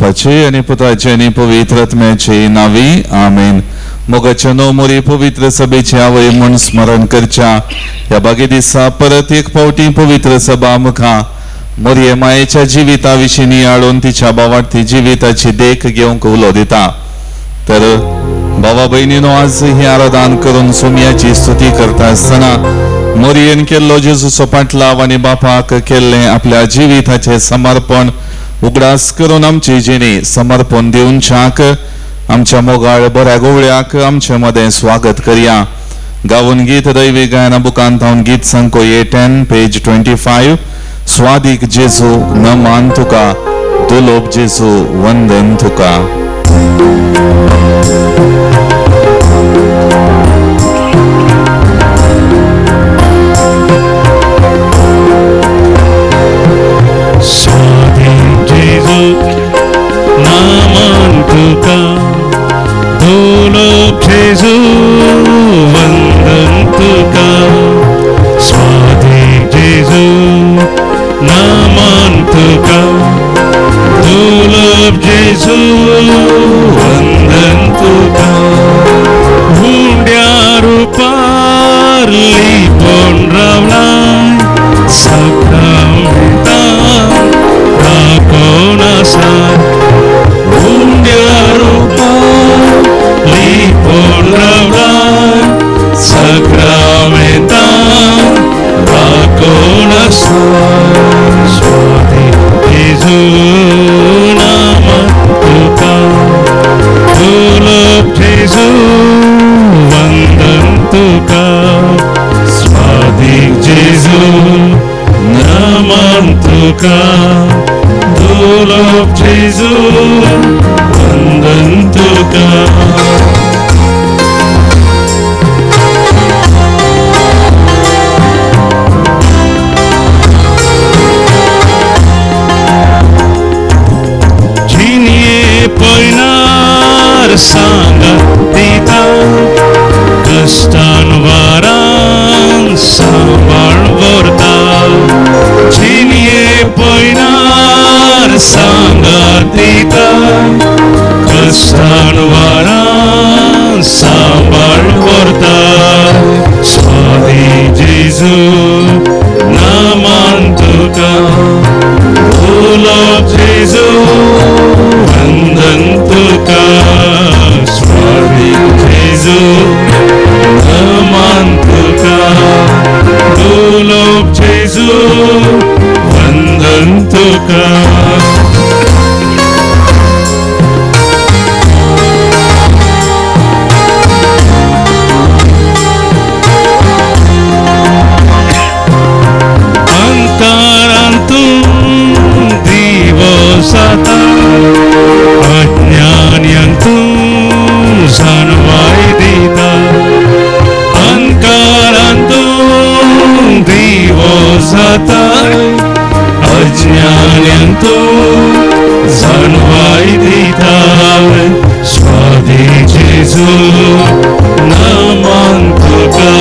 बापाचे आणि पुत्राचे आणि पवित्र आत्म्याचे नावी आमेन. मोगाच्या णव मोरी पवित्र सभेचे आवय म्हूण स्मरण करच्या ह्या बागे दिसा परत एक फावटी पवित्र सभा मुखा मोरये मायेच्या जिविता विशीं नियाळून तिच्या भावार्थी जिविताची देख घेवंक उलो दिता. तर भावा भयणीनो, आज ही आराधन करून सोम्याची स्तुती करता आसतना मोरयेन केल्लो जेजूचो पाटलाव आनी बापाक केल्लें आपल्या जिविताचे समर्पण उगडास करून आमची जिणी समर्पण दिवच्याक आमच्या मोगाळ बऱ्या गोवळ्याक आमचे मदें स्वागत करया. गावून गीत दैवी गायना बुकांत हांव गीत संख्या 10 पेज 25 स्वादीक जेजू न मान तुका दुलोब जेजू वंदन तुका. स्वादीक जेजू न मान तुका दुलोब जेजू वंदन तुका. स्वादीक जेजू न मान तुका दुलोब जेजू वंदन तुका. हुंड्या रुपार लिपोन रावलाय सकाळता दाखोवन आसा. हुंड्या रुपार लिपोन रावलाय सकाळता दाखोवन आसा. स्वादीक जेजू नाम तुका दुलोब जेजू वंदन तुका. स्वादीक जेजू नाम तुका दुलोब जेजू वंदन तुका. पयणार सांगात दिता कष्टान वारान सांबाळ व्हरता. जिनिये पयणार सांगात दिता कष्टान वारान सांबाळ व्हरता. स्वादीक जेजू नामान तुका दुलोब जेजू वंदन तुका. स्वादीक जेजू नामान तुका दुलोब जेजू वंदन तुका. जाता अज्ञान्यांतून जाणवाय दिता. अंकारांतून दिवो जाता अज्ञान्यांतून जाणवाय दिता. स्वादीक जेजू नामान तुका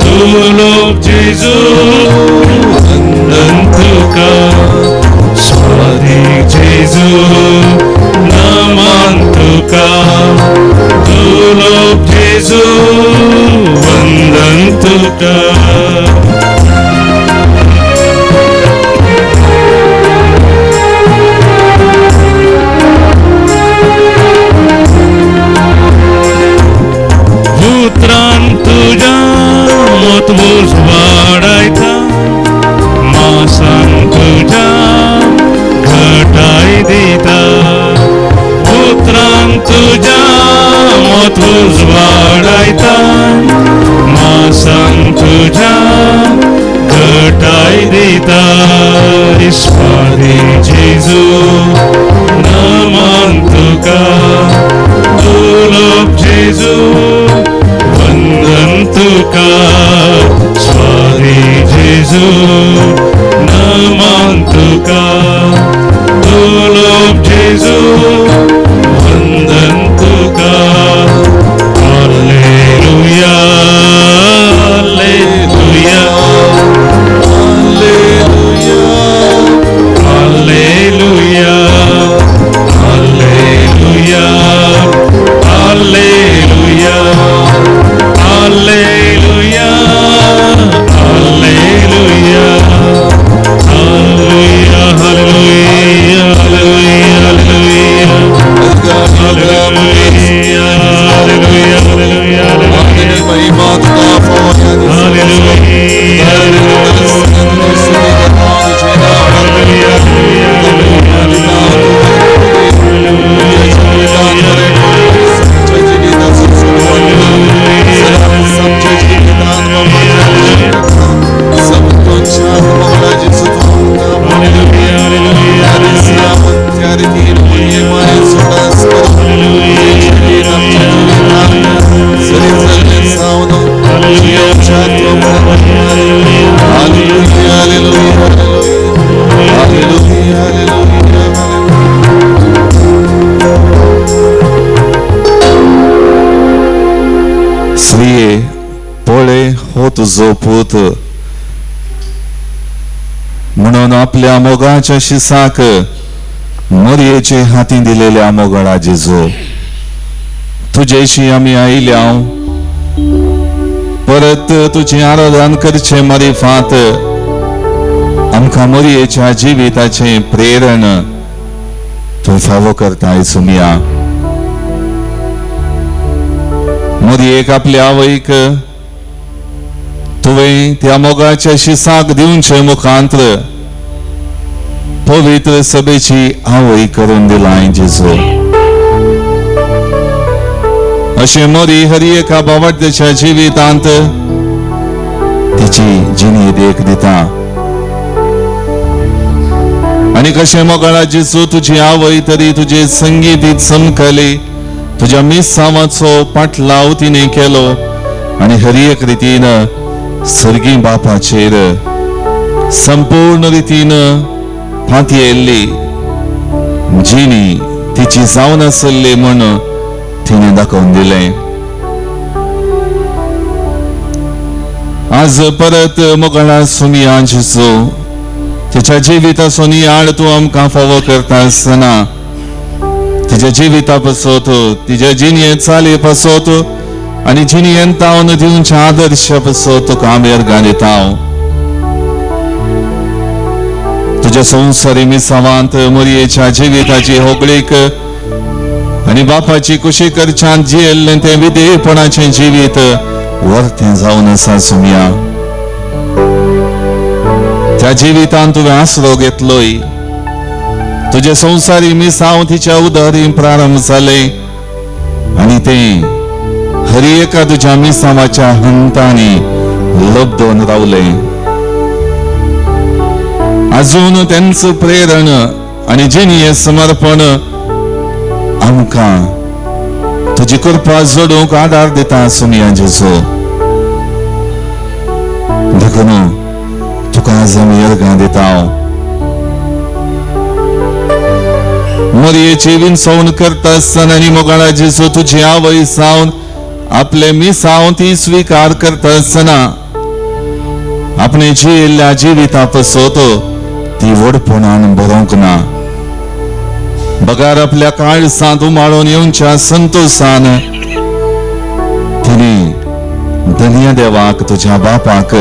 दुलोब जेजू वंदन तुका. स्वादीक जेजू नामान तुका दुलोब जेजू वंदन तुका. पुत्रान तुझ्या मतभूज वाडायता मासान तुझ्या घटाय दिता. पुत्रान तुझ्या मतभूज वाडायता मासान तुझ्या घटाय दिता. स्वादीक जेजू नामान तुका दुलोब जेजू वंदन तुका. स्वादीक जेजू नामान तुका दुलोब जेजू वंदन तुका. हालेलुया हालेलुया हालेलुया हालेलुया रितीन मुळये माये सोडास शरीर आमच्या जीवितांत सरी जल्ले सावनो जीवाच्या हालेलुया हालेलुया हालेलुया हालेलुया स्त्रिये पळे हो तुझो पूत म्हणून आपल्या मोगाच्या शिसाक मोरयेचे हाती दिलेल्या मोगळा जेजो तुझेशी आम्ही आयल्या परत तुझे आराधन करचे मरिफात आमकां मोरयेच्या जिविताचे प्रेरण तू फावो करताय सुमिया मोरयेक आपल्या आवयक तुवें त्या मोगाच्या शिसाक दिवचे मुखांतर पवित्र सभेची आवय करून दिलाय जेजो अशे मोरी हर एका बावड्याच्या जिवितांत तिची जिणी देख दिता आणि कशे मोगाळा जेजो तुझी आवय तरी तुझे संगीतीत समकले तुझ्या मिसावाचो पाटलाव तिने केलो आणि हर एक रितीन सर्गी बापाचेर संपूर्ण रितीन फाती येयल्ली जिणी तिची जावन आसली म्हण तिने दाखवून दिले आज परत मोगळा सुमिया जेजो तिच्या जिविताचो नियाळ तू आमकां फावो करता आसतना तिच्या जिविता पासत तिच्या जिणये चाली पासत आणि जिणयेन तावन दिवच्या आदर्श पासत तुका आमी अर्गां दिता तुझ्या संवसारी मिसावांत मोरयेच्या जिविताची होगळीक आणि बापाची कुशी करच्यान जियेल्लें तें विधेयपणाचें जिवीत वर्तें जावन आसा सुमिया त्या जिवितांत तुवें आसरो घेतलोय तुझे संसारी मिसाव तिच्या उदारी प्रारंभ जाले आणि ते हर एका तुझ्या मिसावाच्या हंतांनी लब्धून रावले अजून त्यांचं प्रेरण आणि जिणये समर्पण आमकां तुझी कृपा जोडूंक आदार दिता सुमिया जेजो देखून तुका आज आमी अर्गां दिता मोरयेची विणसवण करता आसतना आनी मोगाळा जेजो तुजी आवय सावन आपले मिसाव ती स्वीकार करता आसतना आपणे जियेल्ल्या जिविता पासत ती वडपणान बरोवंक ना बगार आपल्या काळसांत उमाळून येवच्या संतोषान तिने धन्य देवाक तुझ्या बापाक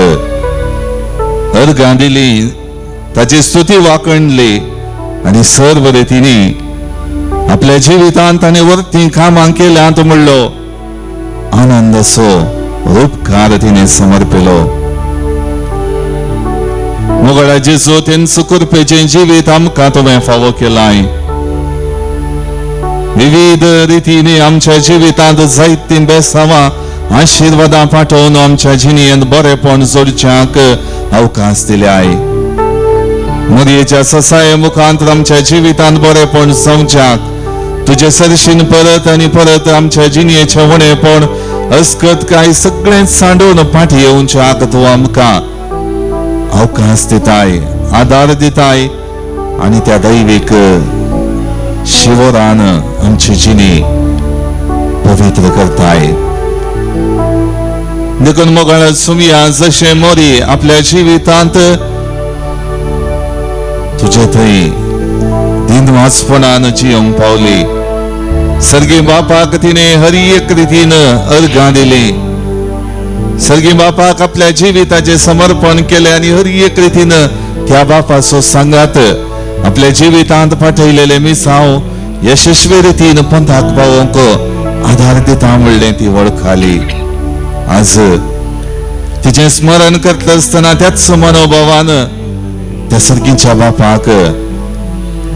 अर्गां दिली ताची स्तुती वाकणली आणि सर्व रितीने आपल्या जिवितांत ताणे वर्ती कामां केल्यांत म्हणलो आनंदाचो उपकार तिने समर्पिलो मोगळा जेजो तेंच कृपेचें जिवीत आमकां तुवें फावो केलाय विविध रितीने आमच्या जिवितांत जायतीं बेसावां आशीर्वादां पाठोवन आमच्या जिणयेंत बरेपण जोडच्याक अवकाश दिल्याय मोरयेच्या ससाये मुखांतर आमच्या जिवितांत बरेपण जावच्याक तुझे सरशीन परत आणि परत आमच्या जिणयेचे वणेपण अस्कत काय सगळें सांडून फाटी येवच्याक तूं आमकां अवकाश दिताय आदार दिताय आणि त्या दैवीक शिवरान आमची जिणी पवित्र करताय देखून मोगाळ सुमिया जशे मोरी आपल्या जिवितांत तुझे थंय दिनवासपणान जियोंक पावली सर्गी बापाक तिने हर एक रितीन अर्गां दिली सर्गी बापाक आपल्या जिविताचे समर्पण केले आणि हर एक रितीन त्या बापाचो सांगात आपल्या जिवितांत पाठयलेले मिसाव यशस्वी रितीन पंथाक पावोवंक आधार दिता म्हणलें ती वळखाली आज तिचे स्मरण करता आसतना त्याच मनोभावान त्या सर्गीच्या बापाक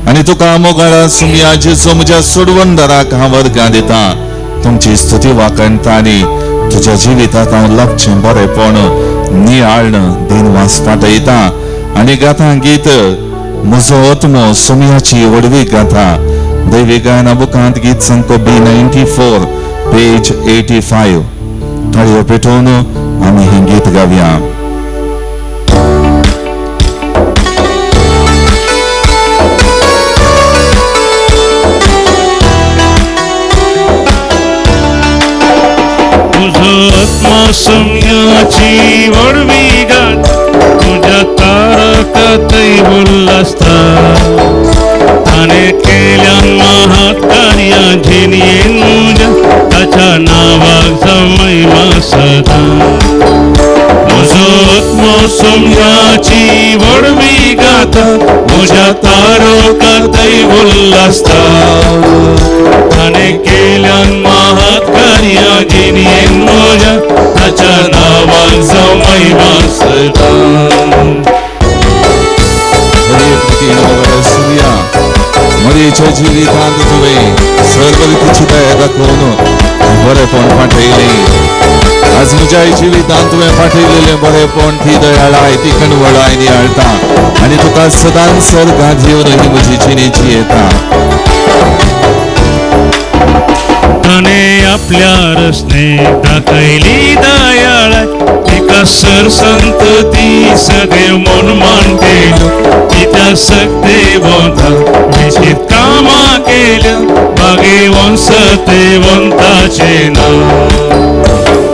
आणि तुका मोगाळा सुमिया जेजो म्हज्या सोडवणदाराक हांव अर्गां दिता तुमची स्तुती वाकणटा आनी तुझ्या जिवितांत हांव लाभचें बरेपण नियाळण दिनवास पाठयता आणि गाथा गीत म्हजो आत्मो सोम्याची वडवी गाथा. दैवी गायनाबुकांत गीत संक B94 पेज 85. थाळयो पेटोवन आमी हें गीत गावया. सोम्याची वडवी गात तुझ्या तारकातही उल्हासता. ताने केल्या महात कार्या झिनियेन मुझ्या ताच्या नावाक महिमा सदा. म्हजो आत्मो सोम्याची वडवी गाता तुझ्या तारकातही उल्हासता. ताने केल्या महात कार्या झिनियेन मुझ्या ताच्या नावाक महिमा सदा. मरेच्या जिवितांत तुवें सर्व रितीची दया दाखोवन बरेपण फाटयलें. आज म्हज्या जिवितांत तुवें फाटयलेलें बरेपण ती दयाळाय ती कणवळाय नियाळटा आनी तुका सदांच सर्गांत येवन ही म्हजी जिणेची येता. ताने आपल्या रसने दाखयली दयाळाय तिका सरसंतती सगळे मन मानतेलो. तिच्या सक्तेवंता निश्चित कामां केल्या भाग्यवंताचे नाव.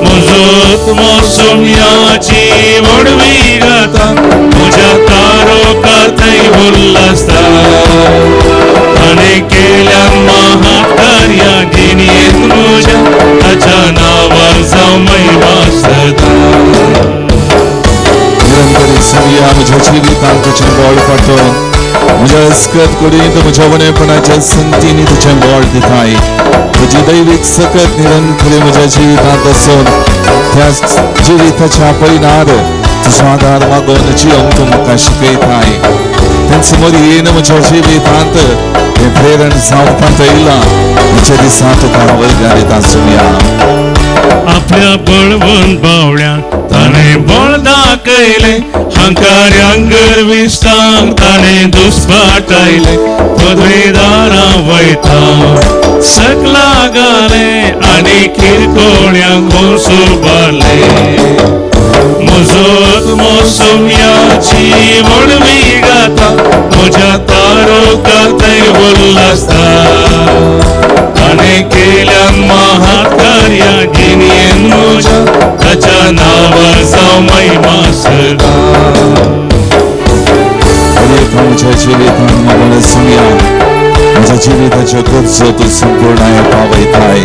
म्हजो आत्मो सोम्याची वडवी गाता तुझ्या तारकांतय उल्हासता. ताणे केल्या महाकार्या गिनयेन मुझ्या ताच्या नावाक जावं महिमा सदा. निरंतर सवया म्हज्या जिवितांत तुजें बोळ पाठोवन म्हज्या अस्कत कुडींत म्हज्या वणेपणाच्या संतींनी तुजें बोळ दिताय. तुजी दैवीक सकत निरंतर म्हज्या जिवितांत आसून त्या जिविताच्या पयणार तुजो आदार मागोवन जियोंक तूं म्हाका शिकयताय. तें समोर येवन म्हज्या जिवितांत हें प्रेरण जावंक पातळिलां. म्हज्या दिसांत तुका वर्गां दिता सोम्या. आपल्या बळवंत बावड्या ताणे बळ दाखयले. हंकार्यांक गर्विष्ठांक ताणे दुस्पाटायले. पदवेदारां वयता सकला घाले आनी किरकोळ्यांक सुरबारले. म्हजो आत्मो सोम्याची वडवी गाता म्हज्या तारकांतय उल्हासता. ताणे केल्या महात कार्या गिनयेन मुझ्या ताच्या नावाक जावं महिमा सदा. म्हज्या जिवितांत मागोन सोम्या म्हज्या जिविताच्यो गरजो तूं संपूर्णाय पावयताय.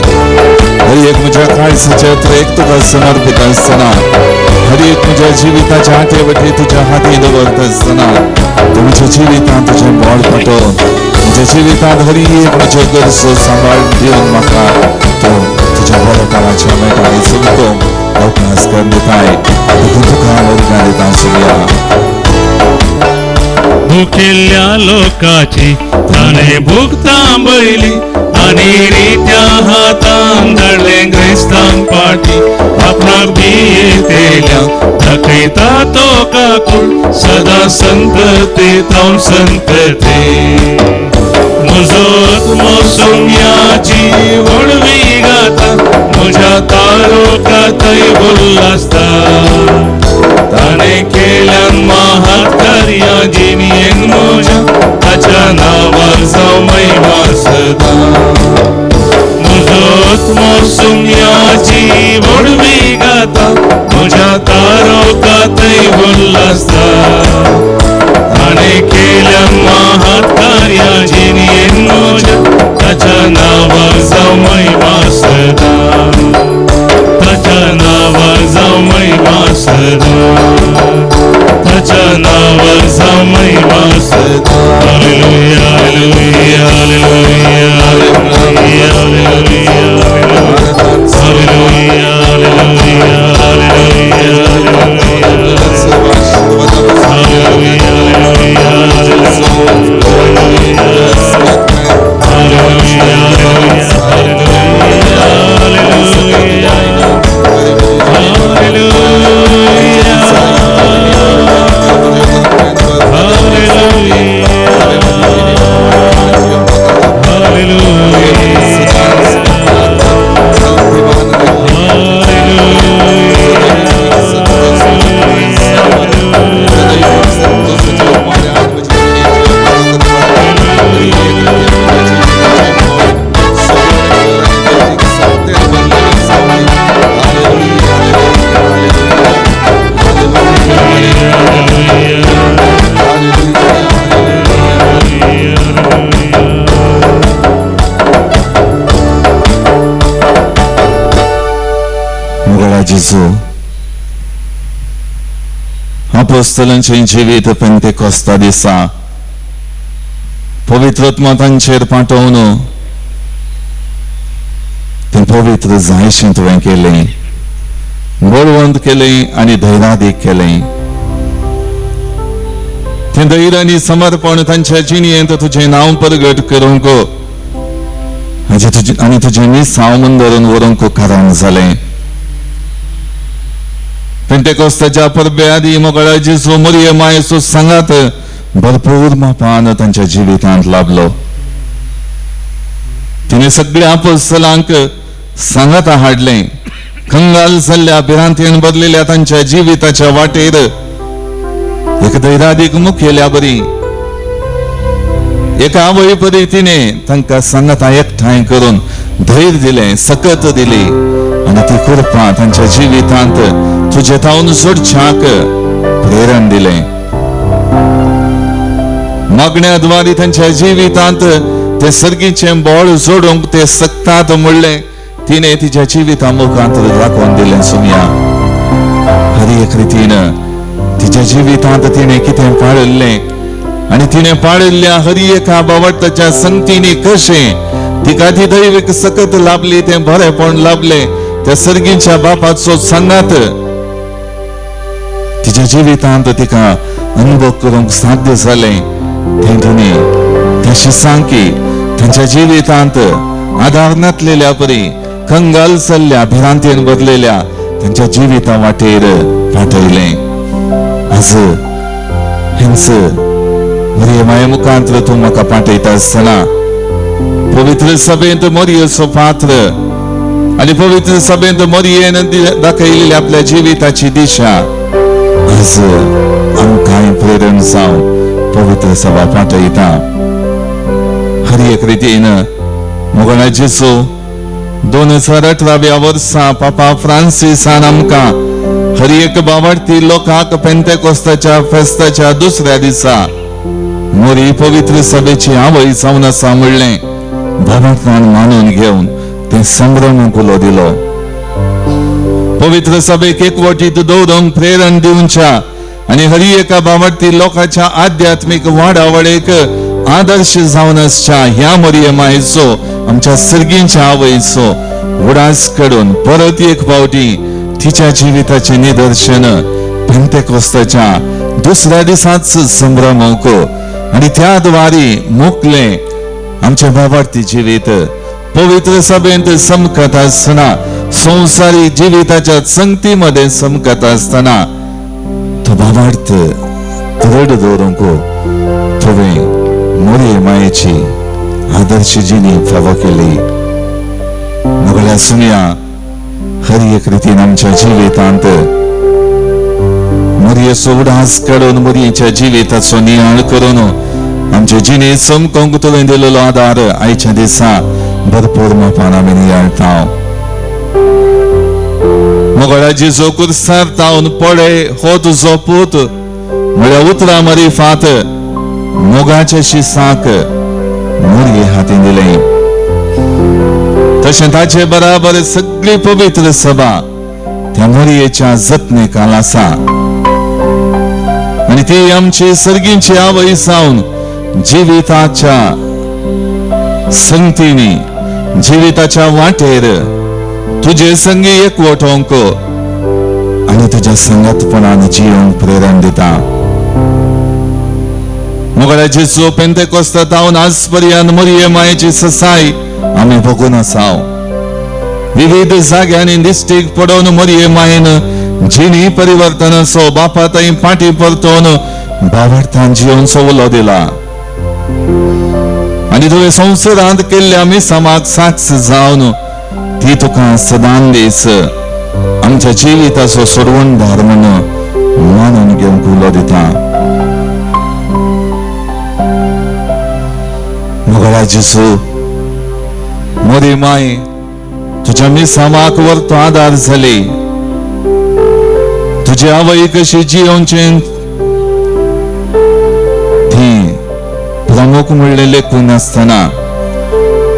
हर एक म्हज्या काळजाच्या त्रेक तुका समर्पित आसतना हर एक म्हज्या जिविताच्या हातेवटी तुज्या हातीन दवरता आसतना तूं म्हज्या जिवितांत तुजें बोळ पाठोवन म्हज्या जिवितांत हर एक म्हज्यो गरजो सांबाळून दिवन म्हाका तूं तुज्या बरोपणाच्या मेटांनी चलूंक अवकाश करून दिताय. तुका वर्गां दिता सोम्या. भुकेल्या लोकाची ताणे भूक थांबयली आनी रित्या हातान धरले ग्रेस्तांक पाटी. आपणाक भियेतेल्या दाखयता तो काकूळ सदा संततेंत संतते. म्हजो आत्मो सोम्याची वडवी गाता म्हज्या तारकांतय उल्हासता. ताणे केल्या महात कार्या गिनयेन मुझ्या ताच्या नावाक जावं महिमा सदा. म्हजो आत्मो सोम्याची वडवी गाता म्हज्या तारकांतय उल्हासता. ताणे केल्या महात कार्या गिनयेन मुझ्या ताच्या नावाक जावं महिमा सदा. ताच्या नावाक जावं महिमा सदा. ताच्या नावाक जावं महिमा सदा. जेजू अपोस्तलांचें जिवीत पेंतेकोस्ता दिसा पवित्र आत्मा तांचेर पाठोवन तें पवित्र जायशें तुवें केलें, बळवंत केलें आनी धैर्यादीक केलें. तें धैर्य आनी समर्पण तांच्या जिणेंत तुजें नांव प्रगट करूंक आनी तुजें निसांव मंदरून व्हरूंक कारण जालें. पेंतेकोस्ताच्या परबे आदी मोगळा जेजू मरिये मायेचो सांगात भरपूर मापान तांच्या जिवितांत लाभलो. तिने सगळ्या अपोस्तलांक सांगात हाडलें. कंगाल जाल्ल्या भिरांतेन भरलेल्या तांच्या जिविताच्या वाटेर एक धैर्यादीक मुखेल्या बरी एका आवय परी तिने तांकां सांगाता एकठांय करून धैर्य दिलें, सकत दिली आनी ती कृपा तांच्या जिवितांत तुजे तावन सोडच्याक प्रेरण दिलें. मागण्याद्वारे तांच्या जिवितांत ते सर्गीचें बोळ जोडूंक ते सकतात म्हणलें तिने तिच्या जिविता मुखांत दाखोवन दिलें. सुमया हर एक रितीन तिच्या जिवितांत तिने कितें पाळिल्लें आनी तिने पाळिल्ल्या हर एका बावटाच्या संगतींनी कशें तिका ती दैवीक सकत लाभली, तें बरेपण लाभलें. त्या सर्गीच्या बापाचो सांगात तिच्या जिवितांत तिका अनुभव करूंक साध्य जालें. तें तिने त्या शिसांकी तांच्या जिवितांत आधार नातलेल्या परी कंगाल जाल्ल्या भिरांतेन बदलेल्या तांच्या जिविता वाटेर पाठयलें. आज हेंच मरिये माये मुखांतर तूं म्हाका पाठयता आसतना पवित्र सभेंत मरियेचो पात्र आनी पवित्र सभेंत मरियेन दाखयलेली आपल्या जिविताची दिशा आज आमकांय प्रेरण जावन पवित्र सभा पाठयता. हर एक रितीन मोगळा जेजू 2018व्या वर्सा पापा फ्रांसिसान आमकां हर एक बावडती लोकांक पेंतेकोस्ताच्या फेस्ताच्या दुसऱ्या दिसा मोरी पवित्र सभेची आवय जावन आसा म्हणलें भावार्थान मानून घेवन ते संभ्रम कुलो दिलो. पवित्र सभेक एकवटीत दवरूंक प्रेरण दिवच्या आनी हर एका बावडती लोकांच्या आध्यात्मिक वाडावळेक आदर्श जावन आसच्या ह्या मरिये मायेचो आमच्या सर्गीच्या आवयचो उडास काडून परत एक फावटी तिच्या जिविताचे निदर्शन पेंतेकोस्ताच्या दुसऱ्या दिसाच संभ्रमूक आनी त्या द्वारे मुकले आमचे बावडती जिवीत पवित्र सभेंत समकत आसतना संवसारी जिविताच्या संगतीमध्ये समकत असताना तो बाबार्थ दृढ दवरूंक तुवें मरिये मायेची आदर्श जिणी फावो केली. मोगळ्या सुमया हर एक रितीन आमच्या जिवितांत मरियेचो उडास काडून मरियेच्या जिविताचो नियाळ करून आमचे जिणे चमकोवंक तुवें दिलेलो आदार आयच्या दिसा भरपूर मापान आमी नियाळटा. मोगळा जेजू कुर्सार तावन पळे हो तुजो पूत म्हळ्यार उतरां मरिफात मोगाच्या शिसाक मरिये हातीन दिलें. तशें ताचे बराबर सगळी पवित्र सभा त्या मरियेच्या जतनेकाल आसा आनी ती आमची सर्गीची आवय जावन जिविताच्या संगतीनी जिविताच्या वाटेर तुझे संगी एकवटोवंक आनी तुज्या संगतपणान जियोंक प्रेरण दिता. मोगळ्या जेजू पेंतेकोस्ता तावन आज पर्यंत मरिये मायेची ससाय आमी बघून आसाव. विविध जाग्यांनी दिश्टीक पडोवन मरिये मायेन जिणी परिवर्तनाचो बापा थंय फाटी परतोवन भावार्थान जियोंचो उलो दिला आनी तुवें संवसारांत केल्ल्या मिसामाक साक्ष जावन ती तुका सदां दीस आमच्या जिविताचो सोडवणदार म्हणून मानून घेवंक उलो दिता. मोगळा जेजू मोरी माय तुज्या मिसामाक व्हरतो आदार जाली. तुजी आवय कशी जियोवचें ती प्रमुख म्हणलें लेखून आसतना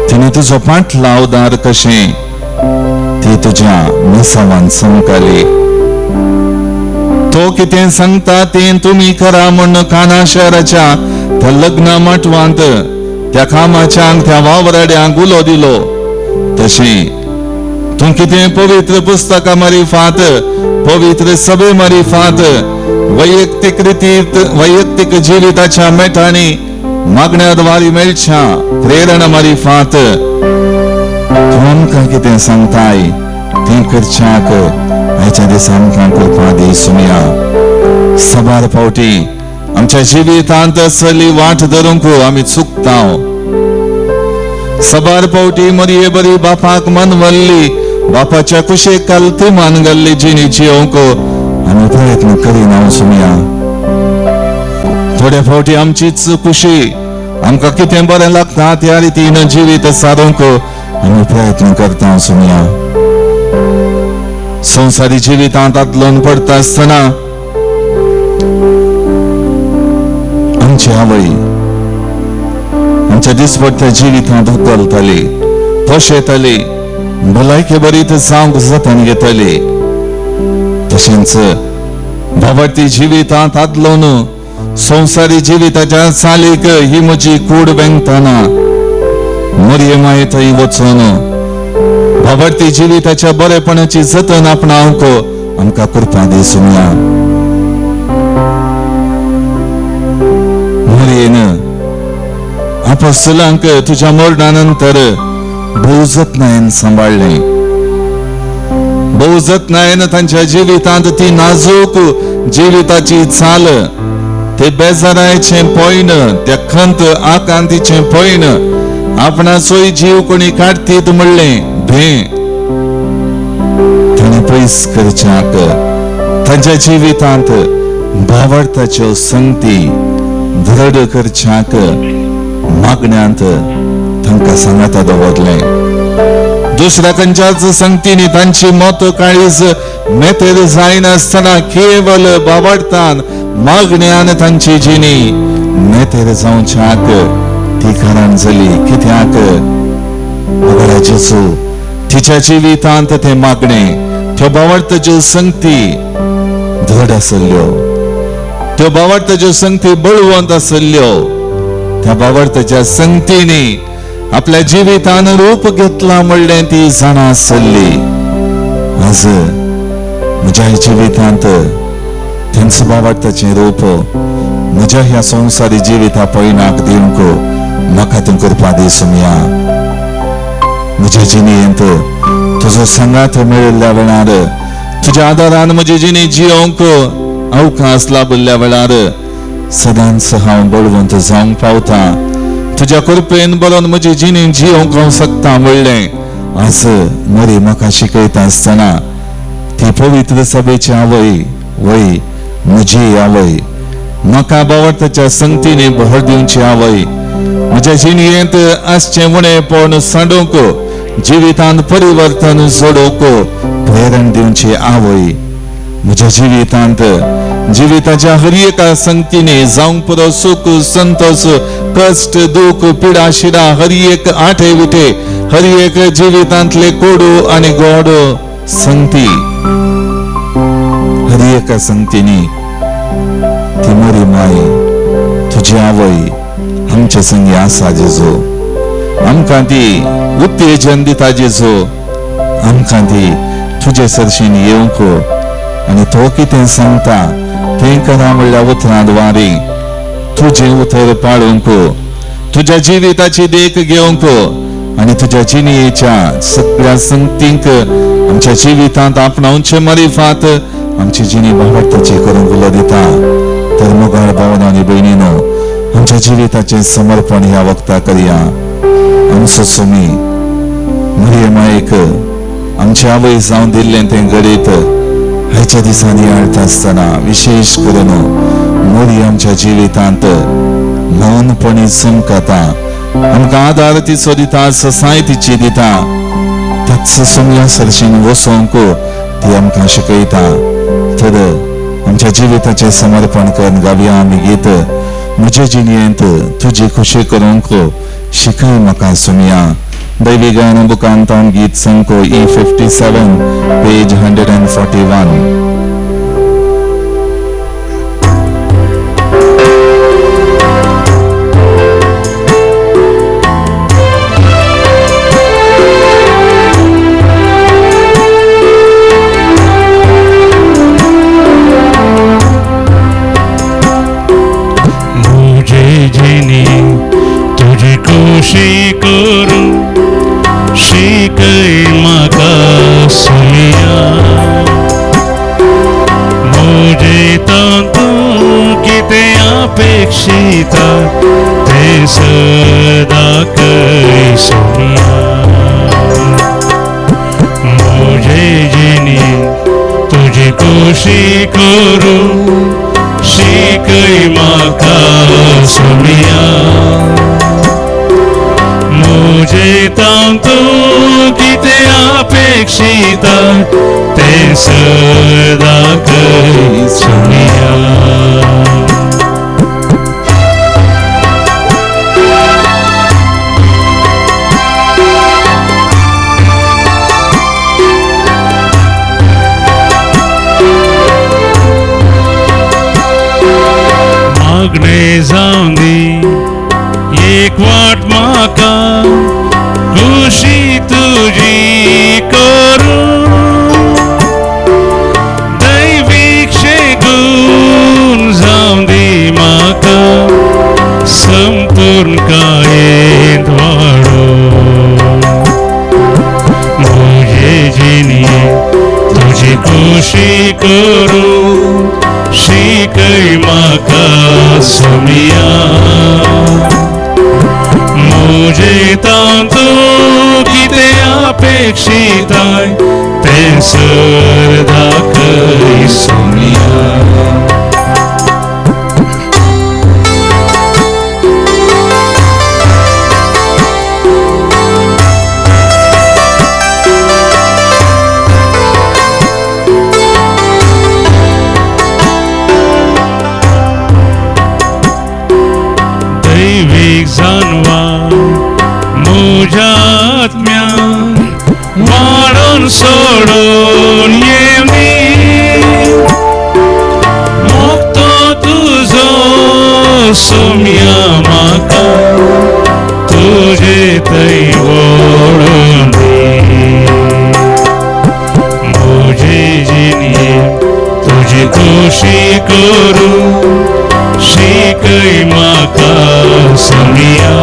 तिने तुजो पाटलाव दार कशें ती तुझ्या मिसावान समकाली. तो कितें सांगता तें तुम्ही करा म्हण काना शहराच्या त्या लग्न मटवांत त्या कामाच्यांक त्या वावराड्यांक उलो दिलो. तशें तू कितें पवित्र पुस्तका मारिफात पवित्र सभे मारिफात वैयक्तिक रितीत वैयक्तिक जिविताच्या मेटांनी मागण्याद्वारे मेळच्या प्रेरणा मारिफात तू आमकां कितें सांगताय तें करच्याक आयच्या दिसा आमकां कृपा दी सुमया. सबार फावटी आमच्या जिवितांत असली वाट धरूंक आमी चुकताव. सबार फावटी मरिये बरी बापाक मनवल्ली बापाच्या कुशेक कालती मान घाल्ली जिणी जियोंक आमी प्रयत्न करिना सुमया. थोड्या फावटी आमचीच खुशी आमकां कितें बरें लागता त्या रितीन जिवीत सारूंक आमी प्रयत्न करता सुमया. संवसारी जिवितांत आदलोन पडटा आसतना आमची आवय आमच्या दिसपट्ट्या जिवितांत उखलतली, पोशेतली, भलायकी बरी जावंक जतन घेतली. तशेंच भावार्थी जिवितांत आदलोन संवसारी जिविताच्या चालीक ही म्हजी कूड वेंगतना मरिये माये थंय वचून भावार्थी जिविताच्या बरेपणाची जतन आपणावंक आमकां कृपा दी सुमया. मरियेन आपोस्तलांक तुझ्या मरणानंतर भोव जतनायेन सांबाळ्ळें. भोव जतनायेन तांच्या जिवितांत ती नाजूक जिविताची चाल, ते बेजारायचे पॉयण, त्या खंत आकांतीचे पॉयण आपणाचोय जीव कोणी काडटीत म्हणलें भे ताणें पयस करच्याक तांच्या जिवितांत भावार्थाच्यो संगती दृढ करच्याक मागण्यांत तांकां सांगाता दवरलें. दुसऱ्या खंयच्याच संगतींनी तांची मोत काळीज मेतेर जायनासतना केवल भावार्थान मागण्यान तांची जिणी मेतेर जावच्याक ती कारण जाली. कित्याक वगडा जेजू तिच्या जिवितांत ते मागणे त्यो भावार्थाच्यो संगती धड आसल्यो, त्यो भावार्थाच्यो संगती बळवंत आसल्यो. त्या भावार्थाच्या संगतींनी आपल्या जिवितान रूप घेतला म्हणलें ती जाणा आसली. आज म्हज्या जिवितांत तेंच भावार्थाचें रूप म्हज्या ह्या संवसारी जिविता पयणाक दिवंक म्हाका तूं कृपा दी सुमया. म्हज्या जिणेंत तुजो सांगात मेळिल्ल्या वेळार तुज्या आदारान म्हजी जिणी जियोंक अवकाश लाभल्या वेळार सदांच हांव बळवंत जावंक पावता. तुज्या कृपेन बरोवन म्हजी जिणी जियोंक हांव शकता म्हणलें आज मरी म्हाका शिकयता आसतना ती पवित्र सभेची आवय वय म्हजी आवय, म्हाका भावार्थाच्या संगतींनी भर दिवची आवय, म्हज्या जिणेंत आसचें उणेपण सांडोवंक जिवितांत परिवर्तन जोडोवंक प्रेरण दिवची आवय, म्हज्या जिवितांत जिविताच्या हर एका संगतींनी जावंक पुरो सुख संतोष कष्ट दुख पिडा शिडा हर एक आठे विटे हर एक जिवितांतले कोडू आनी गोड संगती हर एका संगतींनी ती मरी माय तुझी आवय आमचे संगी आसा जेजू. आमकां ती उत्तेजन दिता जेजू, आमकां ती तुजे सरशीन येवंक आनी तो कितें सांगता तें करा म्हणल्या उतरांद्वारे तुजें उतर पाळूंक तुज्या जिविताची देख घेवंक आनी तुज्या जिणेच्या सगळ्या संगतींक आमच्या जिवितांत आपणावचे मारिफात आमची जिणी भावार्थाची करूंक उलो दिता. तर मोगाळ भावना आनी भयणीनो आमच्या जिविताचे समर्पण ह्या वक्ता करया. आमचो सुमी मरिये मायेक आमची आवय जावन दिल्लें तें घडीत आयच्या दिसांनी आळटा आसतना विशेष करून मोरी आमच्या जिवितांत मौनपणी चमकता, आमकां आदार तिचो दिता, ससाय तिची दिता. त्याच सुमया सरशीन वसोवंक ती आमकां शिकयता. तर आमच्या जिविताचे समर्पण करून गावया आमी गीत म्हजे जिणेंत तुजी खुशी करूंक शिकय म्हाका सुमया. दैवी गायन बुकांतान गीत संको E57 पेज 141. तुझी करू शिकय म्हाका सुमिया म्हजे तूं कितें अपेक्षिता तें सदा कय सुमिया म्हजे जिणी तुझी खुशी करू शिकय म्हाका सुमिया मुझे तू कितें अपेक्षिता तें सदा कय सुमिया मागणे जावं दी एक वाट म्हाका खुशी तुझी करू दैवीक शेगून जावं दी म्हाका संपूर्ण कायेंत वाडो म्हजे जिणी तुझी खुशी करू शिकय म्हाका सुमिया मुझे तू कितें अपेक्षिता तें सदा कय सुमिया दैवीक जानवा म्हज्या आत्म्यान वाडून सोडून येवनी मोगतो तुजो सुमिया म्हाका तुजे थंय व्हडून दी म्हजे जिणी तुजी खुशी करू शिकय म्हाका सुमिया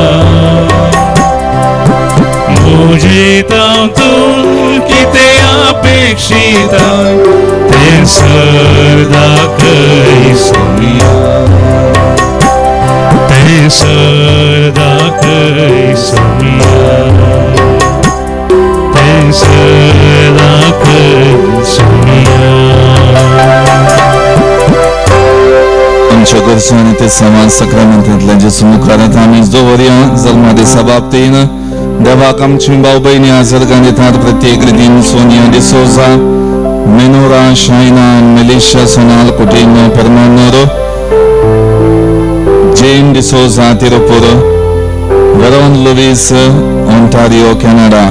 मुझे तू कितें अपेक्षिता तें सदा कय सुमिया तें सदा कय सुमिया तें सदा कय सुमिया आमच्या गरजून ते समाज सक्रामेंतांतल्या जेजू मुखारांत आमी दवरया जल्मा दिसा बाबतीन देवाक आमची भाव भयणी हाजर घालितात प्रत्येक रितीन सोनिया डिसोजा मेनोरा शायना मेलिशा सोनाल कुटिन्यो परमानोरो जेन डिसोजा तिरुपुर वेरोन लुईस ओंटारियो कॅनडा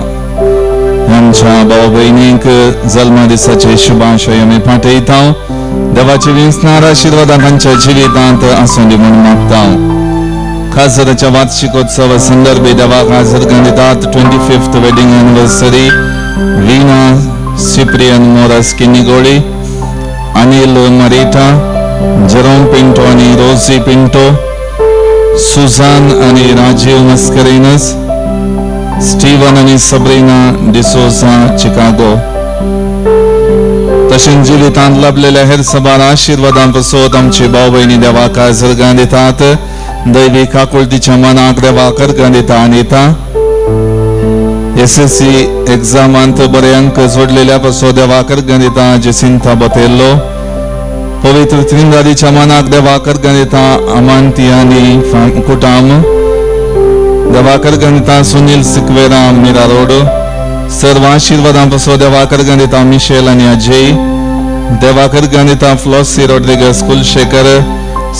आमच्या भाव भयणीक जल्मा दिसाचे शुभाशय आमी पाठयता देवाचे विस्तार आशीर्वाद तांच्या जिवितांत आसूं दी म्हूण मागता खासदाराच्या वार्षिकोत्सव संदर्भी देवाक हाजर घालितात 25th वेडिंग एनिवर्सरी वीणा सिप्रियन मोरस किनिगोळी अनिल मरिटा जेरोम पिंटो आणि रोजी पिंटो सुझान आणि राजीव मस्करेनस स्टीवन आणि सबरीना डिसोसा चिकागो तशेंच जिवितांत लाभलेल्या हेर सबार आशीर्वादां पासत आमची भाव भयणी देवाक हाजर घालितात दैवीक आकुलतीच्या मनाक देवाक घालिता आनिता SSC एग्जामांत बरे अंक जोडलेल्या पासत देवाक घालिता जेसिंता बोतेल्लो पवित्र त्रिंदादीच्या मनाक देवाक घालिता अमांती आनी कुटाम देवाक घालिता सुनील सिक्वेरा मिरा रोड सर्व आशीर्वादां पासत देवाक घालिता मिशेल आनी अजय देवाक घालिता फ्लॉसी रॉड्रिगस कुलशेखर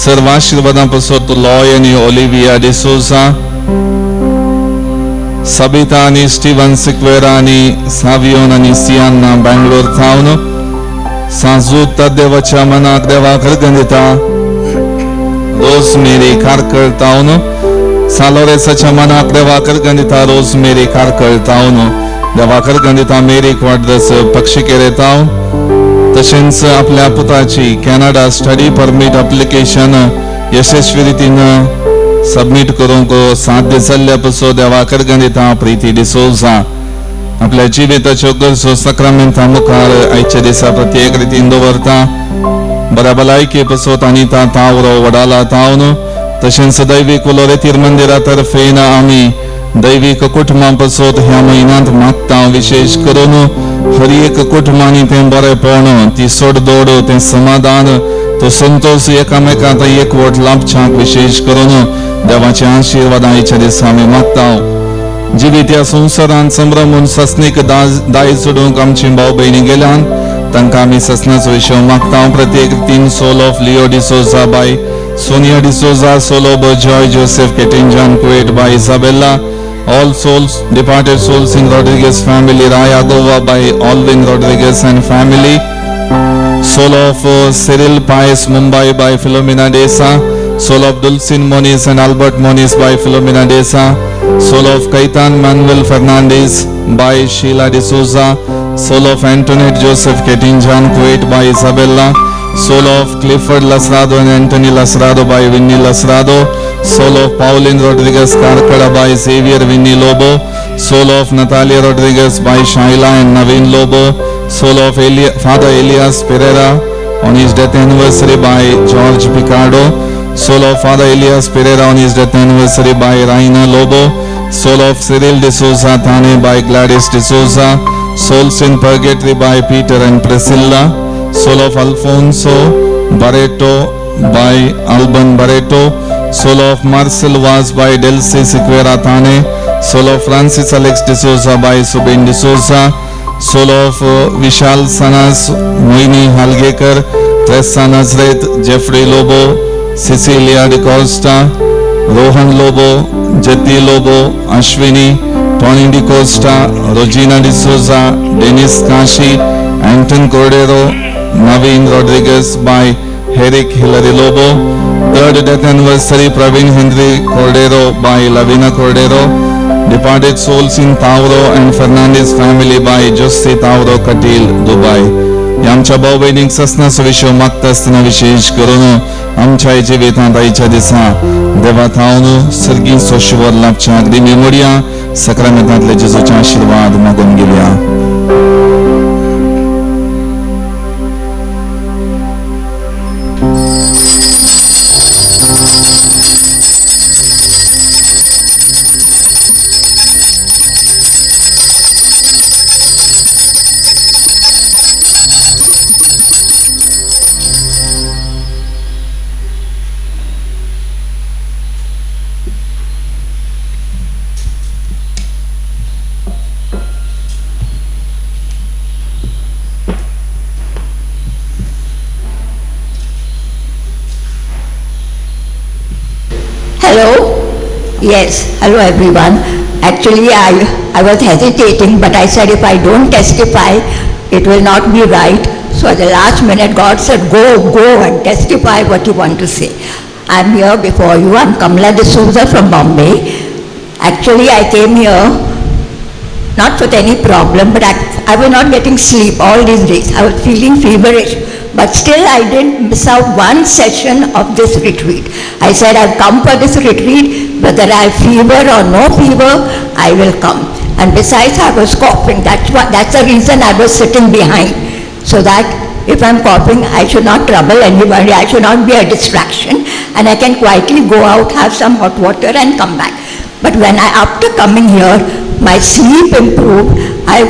सर्व आशीर्वादां पासत लॉय आनी ओलिविया डिसोजा सबिता आणि स्टीवन सिक्वेरा आणि सावियोन आणि सियान्ना बँगलोर थावन साजू देवाच्या मनाक देवा खरगंदिता रोज मेरी कारकळ तावन सालोरेसाच्या मनाक देवा खरगंदिता रोज मेरी कारकळ तावन देवा खरगंदिता मेरी क्वाड्रस पक्षी केरे तावन तशेंच आपल्या पुताची कॅनडा स्टडी परमिट अप्लिकेशन यशस्वी रीतीनं सबमिट करूंक साध्य जाल्ल्या पासून देवा खरगंदिता प्रीती डिसोजा आपल्या जिविताच्यो गरजो सक्रमेंता मुखार आयच्या दिसा प्रत्येक रितीन दवरता बऱ्या भलायके पासून अनिता तावरो वडाला तावन तशेंच दैवीक उलोरेतीर मंदिरा तर्फेन आमी दैवीक कुटुंबा पासून ह्या म्हयन्यांत मागता विशेष करून हर एक कुटुंबांनी तें बरेपण ती सोडदोड तें समाधान तो संतोष एकामेकांत एकवट लाभच्याक विशेष करून देवाचे आशीर्वाद आयच्या दिसा आमी मागता जिवीत ह्या संवसारांत संभ्रमून ससनीक दाय सोडूंक आमची भाव भयणी गेल्यान तांकां आमी ससनाचो विशय मागता प्रत्येक तीन soul of Leo D'Souza by Sonia D'Souza soul of Joy Joseph केटिंजान Kuwait by Isabella all souls departed souls in Rodriguez family Raya Goa by Alvin Rodriguez and family soul of Cyril Paes Mumbai by Philomena Desa soul of Dulcin Moniz and Albert Moniz by Philomena Desa soul of Kaitan Manuel Fernandez by Sheila D'Souza soul of Antoinette Joseph Ketinjan Kuwait by Isabella soul of Clifford Lasrado and Anthony Lasrado by Winnie Lasrado soul of Pauline Rodriguez Karkada by Xavier Winnie Lobo soul of Natalia Rodriguez by Shaila and Naveen Lobo soul of Father Elias Pereira on his death anniversary by George Picardo soul of Father Elias Pereira on his death anniversary by Raina Lobo soul of Cyril D'Souza Thane by Gladys D'Souza souls in purgatory by Peter and Priscilla soul of Alfonso Barreto by Alban Barreto soul of Marcel Vaz by Delcy Siqueira Thane soul of Francis Alex D'Souza by Subin D'Souza soul of Vishal Sanas Moini Halgekar Tressa Nazret Jeffrey Lobo Cecilia De Costa Rohan Lobo Jati Lobo Ashwini Tony De Costa Regina D'Souza Dennis Kashi Anton Cordero Naveen Rodriguez by Herrick Hillary Lobo third death anniversary Praveen Henry Cordero by Lavina Cordero departed souls in Tauro and Fernandez family by Josie Tauro Katil Dubai आमच्या भाऊ बहिणीक ससनाचो विशय मागता आसतना विशेष करून आमच्या जिवितांत आयच्या दिसा देवा थावन सर्गीचो शिवर लाभच्या अगदी मेमोरिया सक्रामेंतांतले जेजूचे आशीर्वाद मागून घेवया Hello? Yes, hello everyone. Actually, I was hesitating, but I said if I don't testify, it will not be right. So at the last minute, God said, go and testify what you want to say. I'm here before you. I'm Kamala D'Souza from Bombay. Actually, I came here not with any problem, but I was not getting sleep all these days. I was feeling feverish. But still I didn't miss out one session of this retreat. I said I've come for this retreat, whether I have fever or no fever, I will come. And besides I was coughing, that's the reason I was sitting behind. So that if I'm coughing, I should not trouble anybody, I should not be a distraction, and I can quietly go out, have some hot water and come back. But after coming here, my sleep improved. I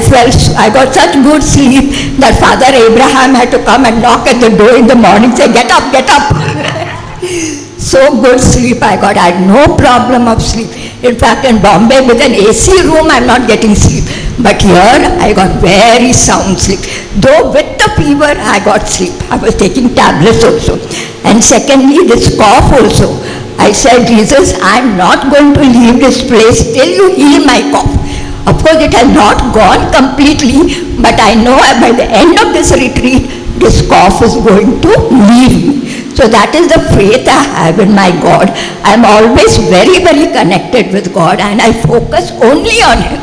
got such good sleep that Father Abraham had to come and knock at the door in the morning, say, get up, get up. So good sleep I got. I had no problem of sleep. In fact, in Bombay with an AC room, I'm not getting sleep. But here, I got very sound sleep. Though with the fever, I got sleep. I was taking tablets also. And secondly, this cough also. I said, Jesus, I'm not going to leave this place till you heal my cough. Of course, it has not gone completely, but I know by the end of this retreat, this cough is going to leave me. So that is the faith I have in my God. I am always very, very connected with God, and I focus only on Him.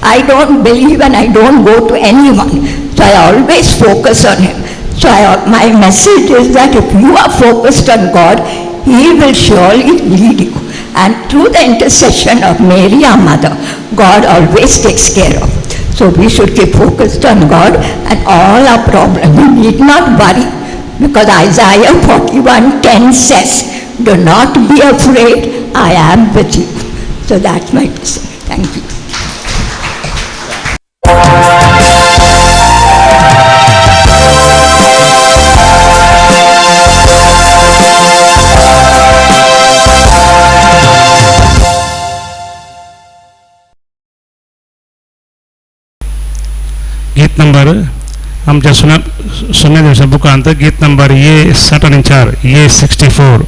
I don't believe and I don't go to anyone. So I always focus on Him. So my message is that if you are focused on God, He will surely lead you. And through the intercession of Mary, our mother, God always takes care of. So we should keep focused on God, and all our problems, we need not worry, because Isaiah 41:10 says, do not be afraid, I am with you. So that's my message. Thank you. गीत number आमच्या सोन्या दिवसा बुकांत गीत number ये 64 ये 64.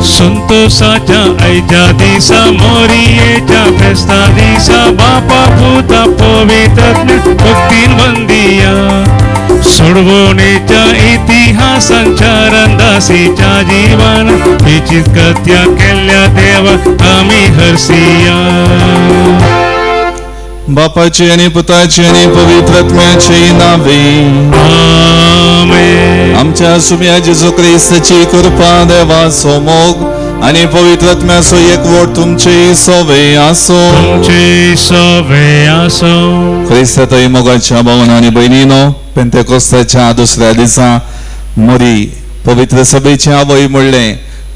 संतोषाच्या आयच्या दिसा मोरयेच्या फेस्ता दिसा बापा भूता पवित्रात्म्या भक्तीन वंदिया सोडवणेच्या इतिहासांच्या रंदासीच्या जीवन विचित कृत्या केल्या देवा आम्ही हरसिया. बापाचे आणि पुताचे आणि पवित्रात्म्याचे नावे आमेन. आमच्या सुम्या जेजू ख्रिस्ताची कृपा देवा सोमोग आणि पवित्रात्म्याचो एकवट तुमचे सोवे आसो. तुमचे सोवे आसो. ख्रिस्तातय मोगाच्या भावांनो आणि भयणींनो, पेंतेकोस्ताच्या दुसऱ्या दिसा मोरी पवित्र सभेचे आवय म्हणले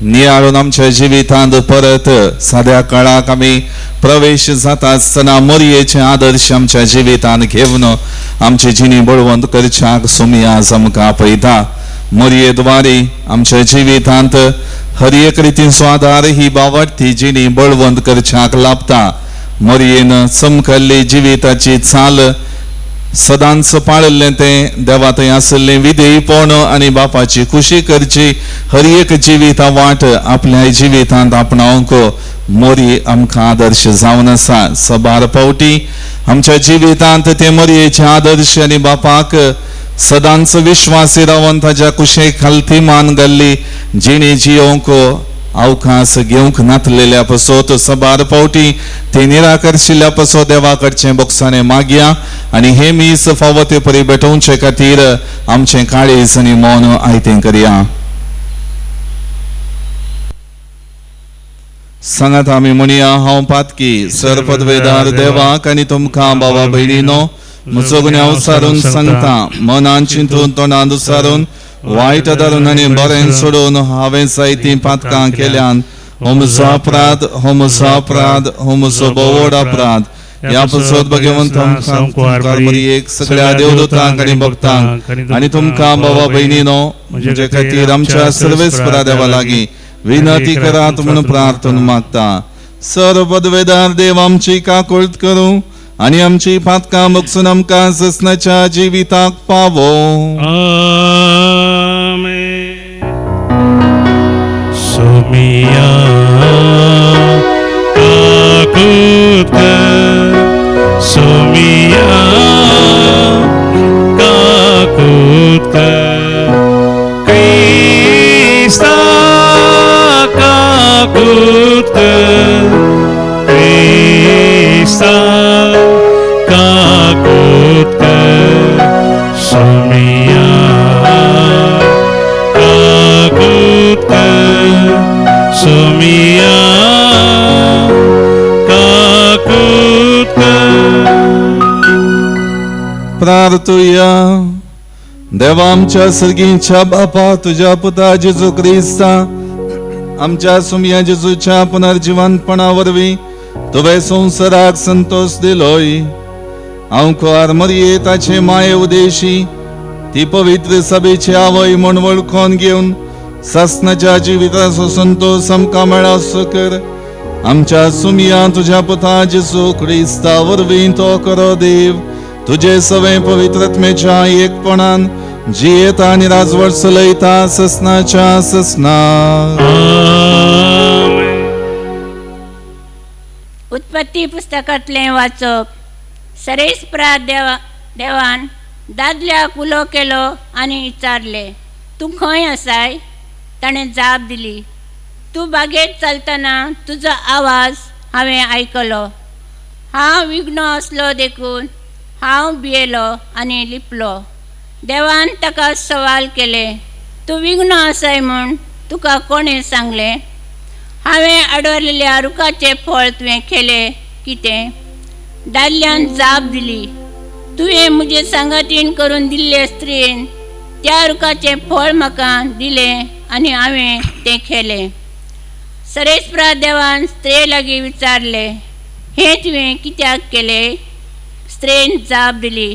नियाळून आमच्या जिवितांत परत साध्या काळाक आमी प्रवेश जाता आसतना मोरयेचे आदर्श आमच्या जिवितांत घेवन आमची जिणी बळवंत करच्याक सुमियाज आमकां आपयता. मोरयेद्वारे आमच्या जिवितांत हर एक रितीन स्वादार ही बावडती जिणी बळवंत करच्याक लाभता. मोरयेन चमकल्ली जिविताची चाल सदांच पाळले ते देवा थंय आसले विधेयपण आणि बापाची खुशी करची हर एक जिविता वाट आपल्या जिवितांत आपणावंक मोरी आमकां आदर्श जावन आसा. सबार पावटी आमच्या जिवितांत ते मोरयेचे आदर्श आणि बापाक सदांच विश्वासी रावन ताच्या कुशे खालती मान घाल्ली जिणी जियोंक अवकाश घेवंक नातलेल्या पसोत सबार पावटी ते निराकर्शिल्ल्या पसो देवा कडचें बोगसाने मागया आणि हे मीस फावो ते परी भेटोवचे खातीर आमचें काळीज आनी मौन आयतें करया. सांगात आमी म्हणया हांव पातकी सरपदवेदार देवाक आनी तुमकां बाबा भयणीनो म्हजो गुन्यांव सारून सांगता. मनान चिंतून तोंडान उसारून वायट धरून आनी बरें सोडून हांवें जायतीं पातकां केल्यान हो म्हजो अपराध, हो म्हजो अपराध, हो म्हजो बोवड अपराध. ह्या पसोत भगवंत एक सगळ्या देवदूतांक आनी भक्तांक आनी तुमकां बाबा भयणीनो म्हजे खातीर आमच्या सर्वेस्परा देवा लागीं विनंती करात म्हणून प्रार्थना मागता. सर्वपदवेदार देव आमची काकुळट करूं आणि आमची पातकां बगसून आमकां ससनाच्या जिविताक पावो. आमेन. सोमिया काकुत सोमिया काकुत क्रिस्ता काकुत क्रिस्ता काकुत सोमिया काकुत सोमिया काकुत. प्रार्थुया. देवा आमच्या सर्गीच्या बापा तुझ्या पुता जेजू ख्रिस्ता आमच्या सुमिया जेजूच्या पुनर्जीवनपणा वरवीं तुवें संवसाराक संतोष दिलोय. हांव कुंवार मोरये ताचे माये उदेशी ती पवित्र सभेची आवय म्हूण वळखून घेवन ससनाच्या जिविताचो संतोष आमकां मेळासो कर. आमच्या सुमिया तुझ्या पुता जेजू ख्रिस्ता वरवीं तो करो देव तुझे सवे पवित्रत्मेच्या एकपणान जियेता आणि राजवट चलयता ससनाच्या ससना. उत्पत्ती पुस्तकातले वाचप. सरेस्प्रा देवान दादल्याक उलो केलो आनी विचारले, तूं खंय आसाय? ताणें जाप दिली, तूं बागेंत चलतना तुजो आवाज हांवें आयकलो. हांव विघ्नो आसलो देखून हांव भियेलो आनी लिपलो. देवान ताका सवाल केले, तूं विघ्नो आसाय म्हूण तुका कोणें सांगलें? हांवें आडवरलेल्या रुखाचें फळ तुवें केलें कितें? दादल्यान जाप दिली, तुवें म्हजे सांगातीन करून दिल्ले स्त्रीन त्या रुखाचें फळ म्हाका दिलें आनी हांवें तें केलें. सरेस्प्रा देवान स्त्रे लागीं विचारले, हें तुवें कित्याक केलें? स्त्रेन जाप दिली,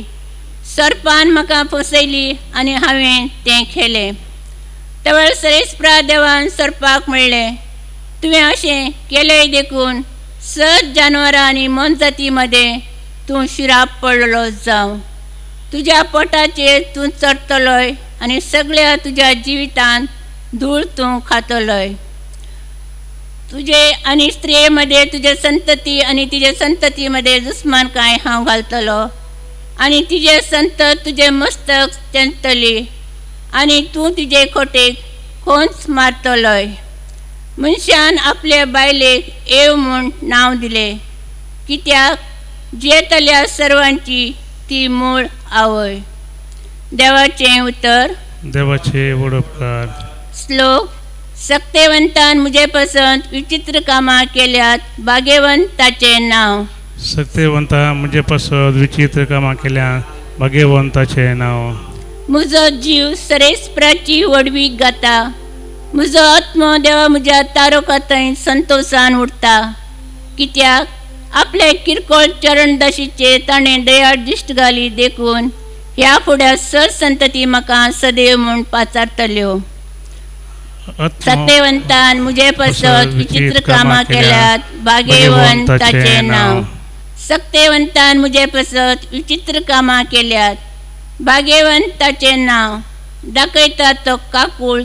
सर्पान म्हाका फसयली आनी हांवें तें केलें. तेवळ सरेस्प्रा देवान सर्पाक म्हणलें, तुवें अशें केलें देखून 7 जानवरां आनी मनजाती मदें तूं शिराप पडलो जावं. तुज्या पोटाचेर तूं चडटलोय आनी सगळ्या तुज्या जिवितांत धूळ तूं खातलोय. तुजे आनी स्त्रिये मदें तुजे संतती आनी तिजे संतती मदें दुस्मानकाय हांव घालतलो आनी तिजे संतत तुजे मस्तक तेंचतली आनी तूं तिजे खोटेक खोंच मारतलोय. मनशान आपले बायलेक एव म्हूण नांव दिलें, कित्याक जियेतल्या सर्वांची ती मूळ आवय. देवाचें उतर. देवाचे वडोपकार. श्लोक. सक्तेवंतान मुझे पसंत विचित्र कामां केल्यात, भाग्यवंताचें नाव. सक्तेवंता म्हणजे पसत विचित्र कामां केल्या, भाग्यवंताचे नाव. म्हजो जीव सरेस्प्राची वडवीक गाता, म्हजो आत्मो देवा म्हज्या तारोकाथंय संतोषान उरता. कित्याक आपले किरकोळ चरणदाशीचेर ताणें दयाळ दिश्ट घाली देखून ह्या फुड्या सर संतती म्हाका सदैव म्हूण पाचारतल्यो. सत्यवंतान मुझे पसत विचित्र कामां केल्यात, भाग्यवंताचे नाव. सक्तेवंतान मुझे पसत विचित्र कामां केल्यात, भाग्यवंताचे नाव. दाखयता तो काकूळ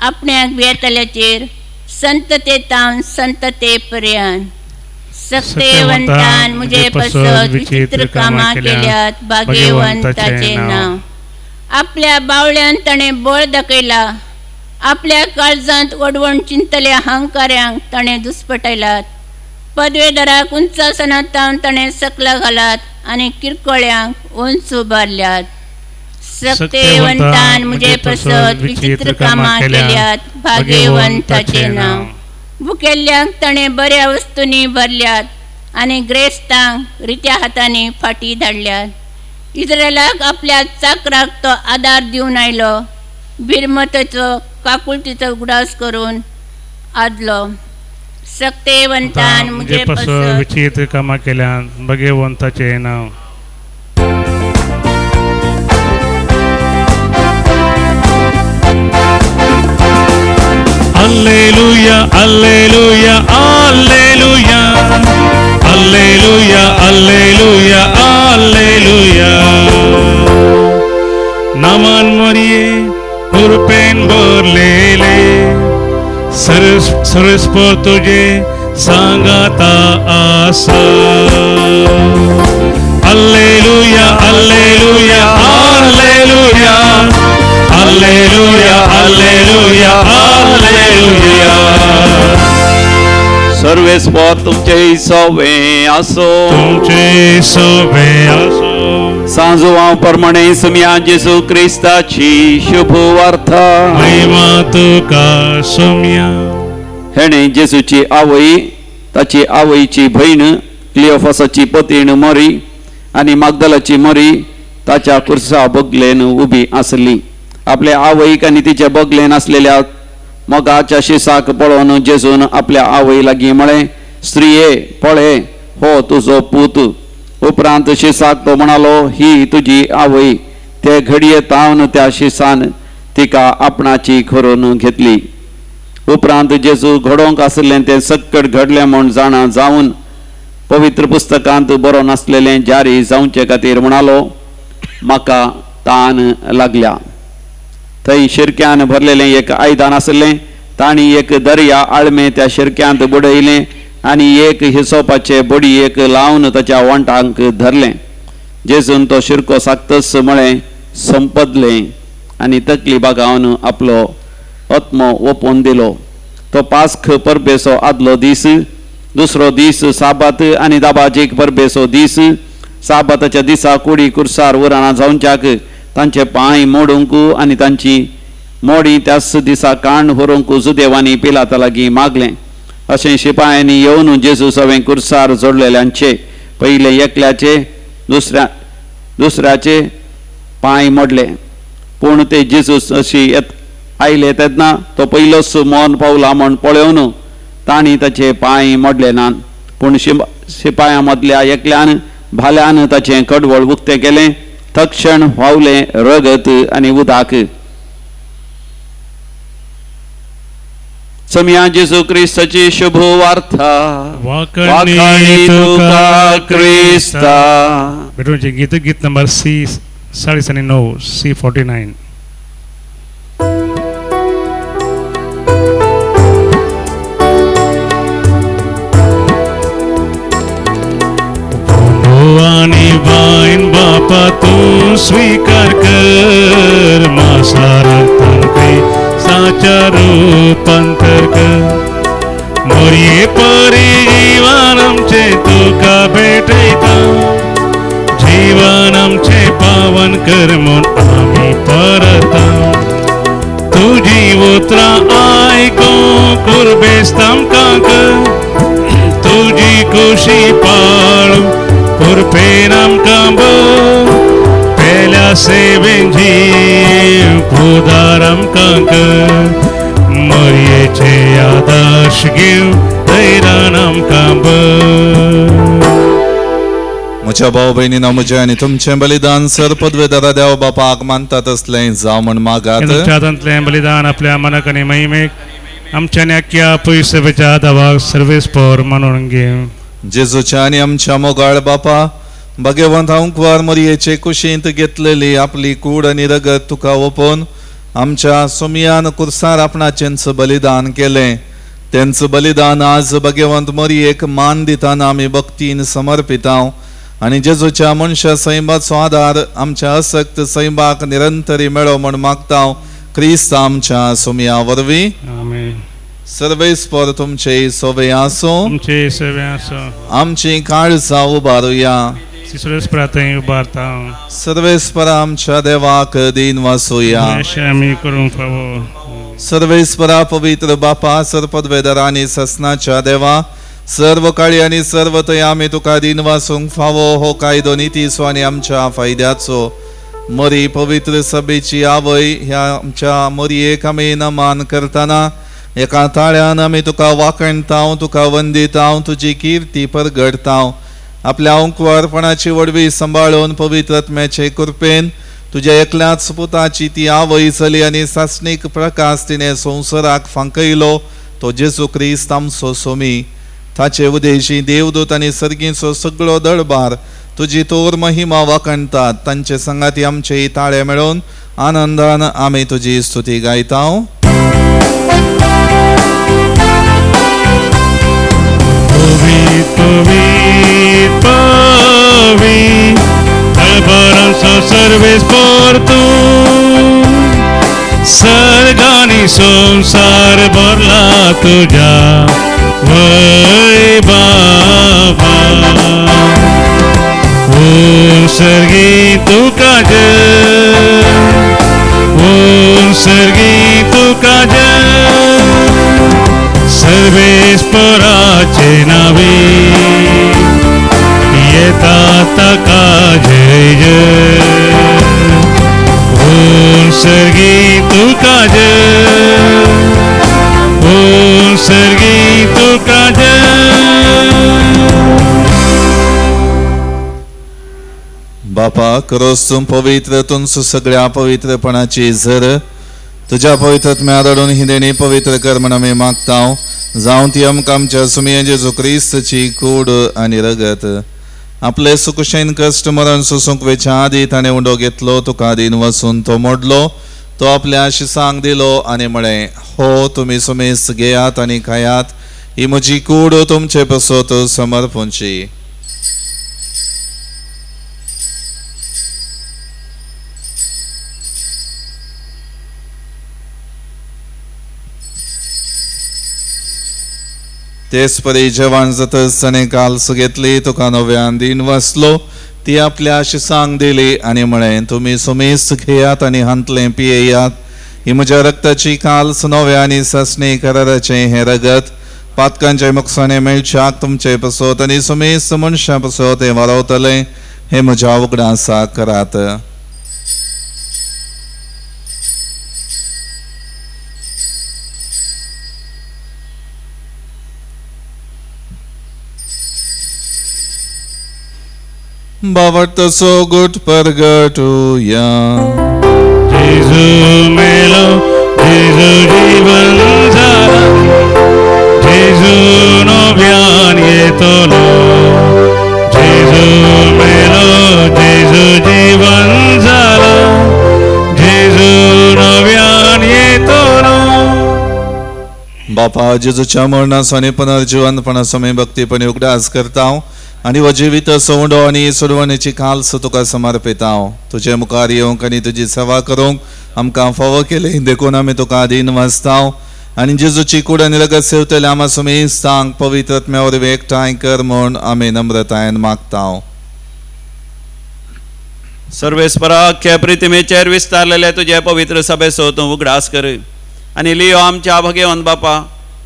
आपण्याक भियेतल्याचेर संततेतावन संतते पर्यंत. सक्तेवंतान मुझे पसत विचित्र कामां केल्यात, भाग्यवंताचे नाव. आपल्या बावळ्यान ताणें बळ दाखयला, आपल्या काळजांत वडवण चिंतल्या अहंकार्यांक ताणें दुस्पटयलात. पदवेदाराक उंच आसनांत ताणें सकला घालात आनी किरकोळ्यांक उंच उबारल्यात. सक्तेवंतान मुझे पसत विचित्र कामां केल्यात, भाग्यवंताचे नाव. भुकेल्ल्यांक ताणें बऱ्या वस्तूंनी भरल्यात आनी ग्रेस्तांक रित्या हातांनी फाटी धाडल्यात. इस्रायलाक आपल्या चाकराक तो आदार दिवन आयलो, भिरमतेचो काकुळटीचो उगडास करून आदलो. सक्तेवंतान मुझे पसत विचित्र कामां केल्या, भाग्यवंताचे नाव. Alleluia, alleluia, alleluia, alleluia, alleluia, alleluia. Naman Marie, kurpen borlele, सरस पर तुझे सांगता आसा. Alleluia, alleluia, alleluia, alleluia, alleluia, alleluia. सर्वेस्पर तुमचे सवे आसो, तुमचे सवे आसो. सांजो हांव परमणे सुम्या जेसू क्रिस्ताची शुभ वार्ता. महिमा तुका सोम्या. हेणे जेसूची आवय, ताची आवयची भयण क्लिओफासाची पतीण मरी आनी मागदलाची मरी ताच्या कुर्सा बगलेन उबी आसली. आपल्या आवयक आनी तिच्या बगलेन आसलेल्या मोगाच्या शिसाक पळोवन जेजून आपल्या आवय लागीं म्हळें, स्त्रिये पळय, हो तुजो पूत. उपरांत शिसाक तो म्हणालो, ही तुजी आवय. ते घडये तावन त्या शिसान तिका आपणाची करून घेतली. उपरांत जेजू घडोवंक आसलें तें सक्कट घडलें म्हूण जाणा जावन पवित्र पुस्तकांत बरो नासलेले जारी जावचे खातीर म्हणालो म्हाका तान लागल्या. थंय शिरक्यान भरलेले एक आयदान आसलें. तांणी एक दर्या आळमे त्या शिरक्यांत बुडयलें आनी एक हिसोपाचे बडयेक लावन ताच्या वंटांक धरलें. जेजून तो शिरको साकतस म्हळें संपदलें आनी तकली बागावन आपलो आत्मो ओपून दिलो. तो पास्ख परबेचो आदलो दीस, दुसरो दीस साबात आनी दाबाजीक परबेचो दीस. साबाताच्या दिसा कुडी कुर्सार वरां जावच्याक तांचे पांय मोडूंक आनी तांची मोडी त्याच दिसा काण व्हरूंक जुदेवांनी पिलाता लागीं मागलें. अशें शिपायांनी येवन जेजू सवें कुर्सार जोडलेल्यांचे पयले एकल्याचे दुसऱ्याचे पांय मोडले. पूण ते जेजूस अशी आयले तेन्ना तो पयलोच मौन पावला म्हण पळोवन तांणी ताचे पांय मोडले नात. पूण शिपायां मदल्या एकल्यान भाल्यान ताचें कडवळ उक्तें केलें. तक्षण व्हांवलें रगत आनी उदक. सम्या जेजू क्रिस्ताची शुभ वार्ता. वाखाणी तुका क्रिस्ता. बेटूचे गीत नंबर C49 C49. आणि बाईन बापा तू स्वीकार कर. मासारतन काही साचा रूपांतर कर. मोरये परी जीवन आमचे तुका भेटयता. जीवन आमचे पावन कर म्हूण आमी परता. तुजी उतरां आयकूं कुर्बेस्त आमकां कर. तुजी खुशी पाळू कुरपेन आमकां भर. पेल्या सेवेन जीव उदार आमकां कर. मरयेचे आदर्श घेव धैर्यान आमकां भर. म्हज्या भाव भयणीनो म्हजें आनी तुमचें बलिदान सर पदवेदारा देव बापाक मानता तसलें जावं म्हण मागात. तुमच्यातलें बलिदान आपल्या मनाक आनी महिमेक आमच्या नेक्या पयसेवेच्या दावाक सर्वेस्पर मानून घेव. जेजूच्या आनी आमच्या मोगाळ बापा भगवंत अंकवार मरयेचे कुशींत घेतलेली आपली कूड आनी रगत तुका ओपोवन आमच्या सुमयान कुर्सार आपणाचेंच बलिदान केलें. तेंच बलिदान आज भगवंत मरयेक मान दिताना आमी भक्तीन समर्पितांव. आनी जेजूच्या मनशा सैमाचो आदार आमच्या असक्त सैमाक निरंतरी मेळो म्हण मागतांव. क्रिस्त आमच्या सुमया वरवीं. आमेन. सर्वेस्पर तुमचे सोवे आसो. तुमचे सेवे आसो. आमची काळजां उबारुया. सर्वेस्परांतय उबारता. सर्वेस्परा आमच्या देवाक दिन वासुया. आमी करूंक फावो. सर्वेस्परा पवित्र बापा सरपदवेदारा आनी ससनाच्या देवा सर्व काळी आनी सर्व थंय आमी तुका दिन वासूंक फावो हो कायदो नितीसो आनी आमच्या फायद्याचो. मरी पवित्र सभेची आवय ह्या आमच्या मरयेक आमी नमान करतना एका ताळ्यान आमी तुका वाखणतांव, तुका वंदितांव, तुजी किर्ती परगडतांव. आपल्या अंकवारपणाची वडवी सांबाळून पवित्र आत्म्याचे कृपेन तुज्या एकल्याच पुताची ती आवय जाली आनी सासणीक प्रकाश तिणे संवसाराक फांकयलो तो जेजू क्रिस्त आमचो सोमी. ताचे उदेशी देवदूत आनी सर्गीचो सगळो दळबार तुजी तोर महिमा वाखणतात. तांचे संगाती आमचे ताळे मेळोवन आनंदान आमी तुजी स्तुती गायतांव. Pavit, pavit, albaranzo सर्वेस्पर तू. सर्गानी संसार भरला तुझ्या वैभवा. ओम सर्गी तुका जय, ओम सर्गी तुका जय. सर्वेस्पराचे नावे येता ताका जय जय. ओम सर्गी तुका जय, ओम सर्गी तुका जय. बापा करोस तूं पवित्र तुमचो सगळ्या पवित्रपणाची झर तुझ्या पवित्रत्म्या रडून ही देणी पवित्र कर म्हण आमी मागतांव. जावं ती आमकां आमच्या सुमये जेजू क्रिस्तची कूड आनी रगत. आपले सुखशेन कश्ट मरण सोसूंक वेच्या आदी ताणें उंडो घेतलो, तुका आदीन वचून तो मोडलो, तो आपल्या शिसांक दिलो आनी म्हळें, हो तुमी सुमेस्त घेयात आनी खायात, ही म्हजी कूड तुमचे पसत समर्पूंची. तेच परी जेवण जातच ताणें काल्स घेतली, तुका नव्यान दिन वसलो, ती आपल्या शिसांक दिली आनी म्हळें, तुमी सुमेस्त घेयात आनी हांतलें पियेयात, ही म्हज्या रक्ताची काल्स नव्या आनी ससणी कराराचें हें रगत, पातकांचे मुखसाणे मेळच्याक तुमचे पसत आनी सुमेस्त मनशां पसत हें वारवतलें, हें म्हज्या उगडासाक करात. बावटसो गुट परगटूया. जेजू मेलो, जेजू जीवन झाला, जेजू नव्यान येतलो. जेजू मेलो, जेजू जीवन झाला, जेजू नव्यान येतलो. बापा जेजूच्या मरणाचो आनी पुनर्जिवनपणाचो आमी भक्तीपणी उगडास करता आनी हो जिवीत सोडो आनी सोडवणेची काल्स तुका समर्पिता. तुजे मुखार येवंक आनी तुजी सेवा करूंक आमकां फावो केली देखून आमी तुका आदीन वाचता आनी जेजूची कूड आनी रगत सेवतले आमा सुमेस्तांक पवित्र आत्म्या वरवीं एकठांय कर म्हूण आमी नम्रतायेन मागता. सर्वेस्पराख्या प्रितिमेचेर विस्तारलेले तुजे पवित्र सभेचो तूं उगडास कर आनी लियो आमच्या भगेवन बापा,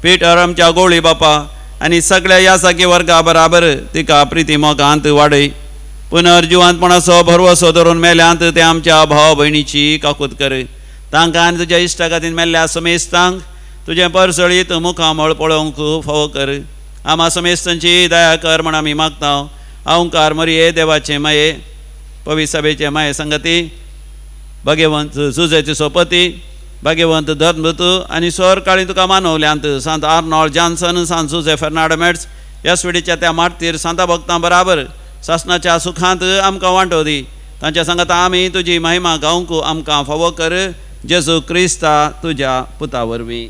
पिटर आमच्या गोळी बापा आनी सगळ्या यासाकी वर्गा बराबर तिका प्रिती मोगांत वाडय. पुनर्जिवंतपणाचो भरवसो धरून मेल्यांत ते आमच्या भाव भयणीची काकूत कर. तांकां आनी तुज्या इश्टागतीन मेल्ल्या समेस्तांक तुजें परसळीत मुखामळ पळोवंक फावो कर. आमा समेस्तांची दया कर म्हण आमी मागता. अवंकार मरिये देवाचे माये, पवित्र सभेचे माये संगती, भगवंत सुजेचे सोपती, भाग्यवंत धर्मदूत आनी स्वर काळी तुका मानवल्यांत सांत आर्नॉल्ड जॉन्सन, सांत सुजे फेर्नांडमेट्स, ह्या स्विडीच्या त्या मारतीर सांता भक्तां बराबर शासनाच्या सुखांत आमकां वांटो दी. तांच्या सांगात आमी तुजी महिमा गावंक आमकां फावो कर. जेजू क्रिस्ता तुज्या पुता वरवीं.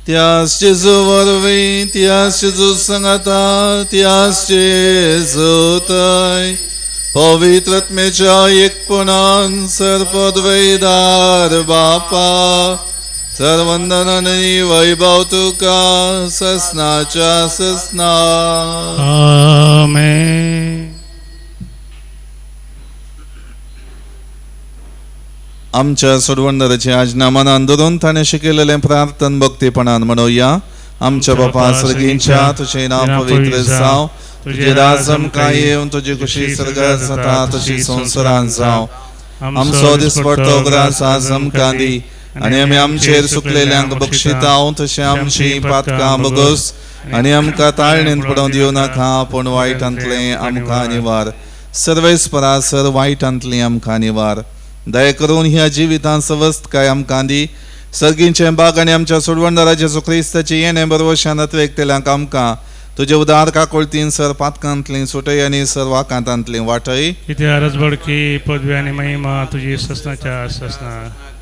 त्याच जेजू वरवीं, त्याच जेजू सांगाता, त्याच जेजू थंय पवित्र आत्म्याच्या एकपणान सर्वोद्वैदार बापा, सर्वंदन आनी वैभव तुका ससनाच्या ससना. आमेन. आमच्या सोडवंदराची आज्ञा मनान धरून ताणें शिकयलेलें प्रार्थन भक्तीपणान म्हणुया. आमच्या बापा सर्गींच्या, तुजें नांव पवित्र जावं, तुजें राज आमकां येवं, तुजी खुशी स्वर्गांत जाता तशी संवसारांत जावं. आमचो दिसपडटो ग्रास आज आमकां दी आनी आमी आमचेर सुकलेल्यांक बक्षिता तशें आमची पातकां बगोस आनी आमकां ताळणेंत पडोवंक दिवं नाका, पूण वायटांतलें आमकां निवार. सर्वेस्परासर वायटांतलीं आमकां निवार. दया करून ह्या जिवितांत सवस्त काय आमकां दी. सर्गींचे बाग आनी आमच्या सोडवणदाराचे जेजू क्रिस्ताची येणें बरवशान एकतेल्यांक आमकां तुजे उदार काकुळतीन सर पातकांतलीं सुटय आनी सर वाकांतांतलीं वाटय. कितें अरजबडकी पदवी आनी महिमा तुजी ससनाच्या ससना.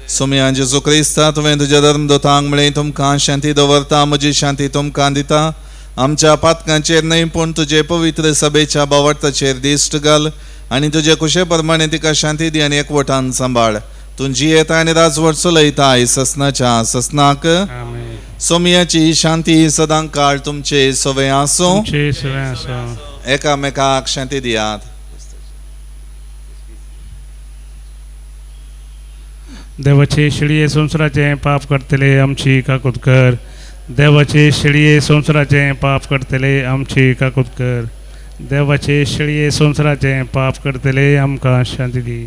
सुमया जेजू क्रिस्ता, तुवें तुज्या धर्मदूतांक म्हळें तुमकां शांती दवरता, म्हजी शांती तुमकां दिता. आमच्या पातकांचेर न्हय पूण तुजे पवित्र सभेच्या बावटाचेर दिश्ट घाल आनी तुजे कुशे प्रमाणे तिका शांती दी आनी एकवटान सांबाळ. तूं जियेता आनी राजवट चलयताय ससनाच्या ससनाक. सोमयाची शांती सदां काळ तुमचे सवे आसूं. एकामेकाक शांती दियात. देवाचे शिळये संवसाराचे पाप करतले आमची काकूत कर. देवाचे शिळये संवसाराचे पाप करतले आमची काकूत कर. देवाचे शिळये संवसाराचे पाप करतले आमकां शांती दी.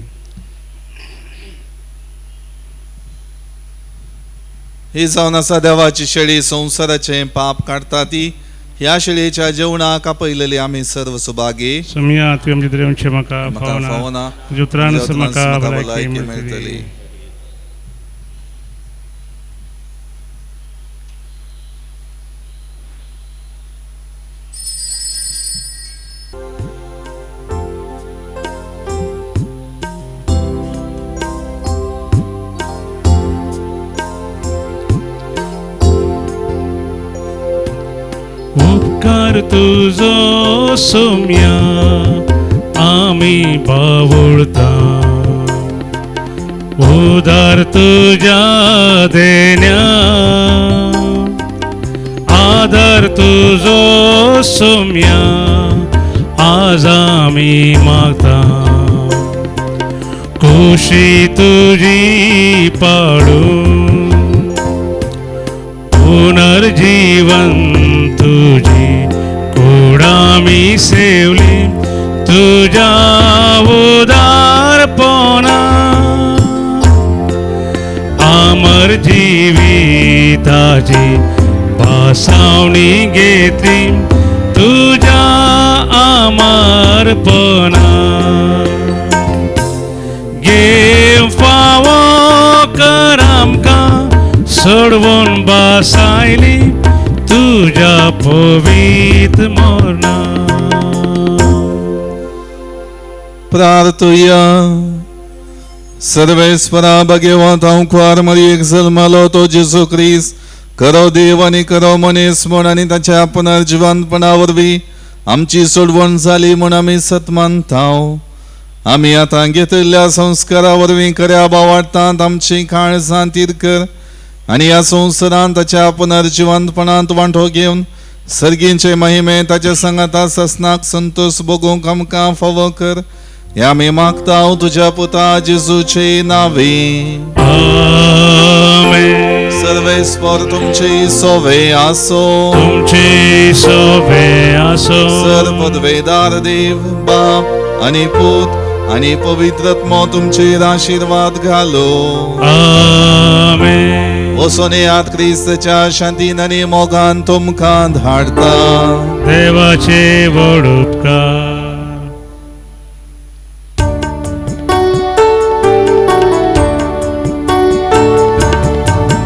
ही जावन आसा देवाची शेळी संवसाराचे पाप काडटा ती. ह्या शिळेच्या जेवणाक आपयलेले आमी सर्व Subhagi Sumia tu am jidre unche maka म्हाका fauna. फावना Jutran samaka भलायकी balaiki मेळटली meltali. उपकार तुझो सोम्या आम्ही बावळता उदार तुझ्या देण्या आदर तुझो सोम्या आज आम्ही मागता खुशी तुझी पाडून पुनर्जीवन तुझी कोडामी सेवली तुझ्या उदारपणा अमर जीविताची पासावणी घेतली तुझ्या अमरपणा गे फावो कर आमकां सोडवून बसायली तुझ्या पवित्र मरणा प्रार्थुया सर्वेस्परा भगवंत अंकुर मरियेक जल्मालो तो जेजू ख्रिस्त करो देव आनी करो मनीस म्हूण आनी ताच्या पुनर्जिवंतपणा वरवीं आमची सोडवण जाली म्हूण आमी सतमानताव आमी आतां घेतिल्ल्या संस्कारा वरवीं खऱ्या भावार्थांत आमची काळजां तीर कर आनी ह्या संवसारांत ताच्या पुनर्जिवंतपणांत वांटो घेवन सर्गींचे महिमे ताच्या संगाता ससनाक संतोष भोगूंक आमकां फावो कर हे आमी मागता तुझ्या पुता जेजूचे नांवे आमेन सर्वेस्पर तुमचे सोवे आसो तुमचे सोवे आसो सर्ववेदार देव बाप आनी पूत आनी पवित्रत्म तुमचेर आशीर्वाद घालो आमेन वचून येयात क्रिस्ताच्या शांतीन आनी मोगान तुमकां धाडटा देवाचे व्हड उपकार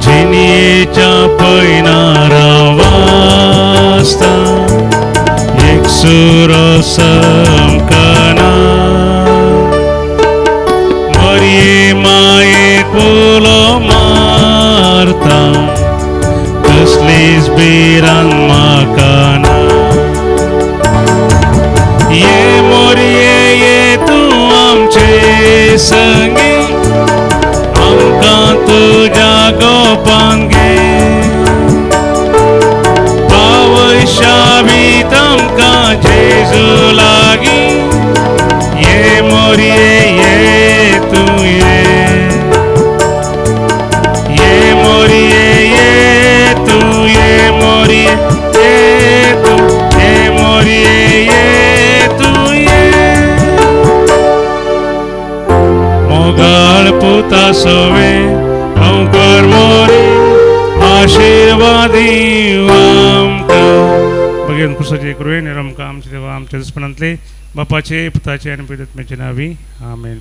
जिनियेच्या पैनारा वाजता एक सूर समकना मरिये मायेक उलो मारता कसलीच बिरान म्हाका ना ये मोरये ये तूं आमचे संगी आमकां तुज्या गोपांगे पावशावीत आमकां जेजू लागीं ये मोरये ये तूं ये मोरये ये तूं ये मोरये ये तूं ये मोरये ये तूं मोगाळ पुता सोवे अंकर मोरी आशीर्वादी आमकां भगवान कुसाचे करुवे निरमकां आमचे देवा आमच्या दुस्पणांतले बापाचे पुताचे आनी पवित्रात्म्याचे नावी आमेन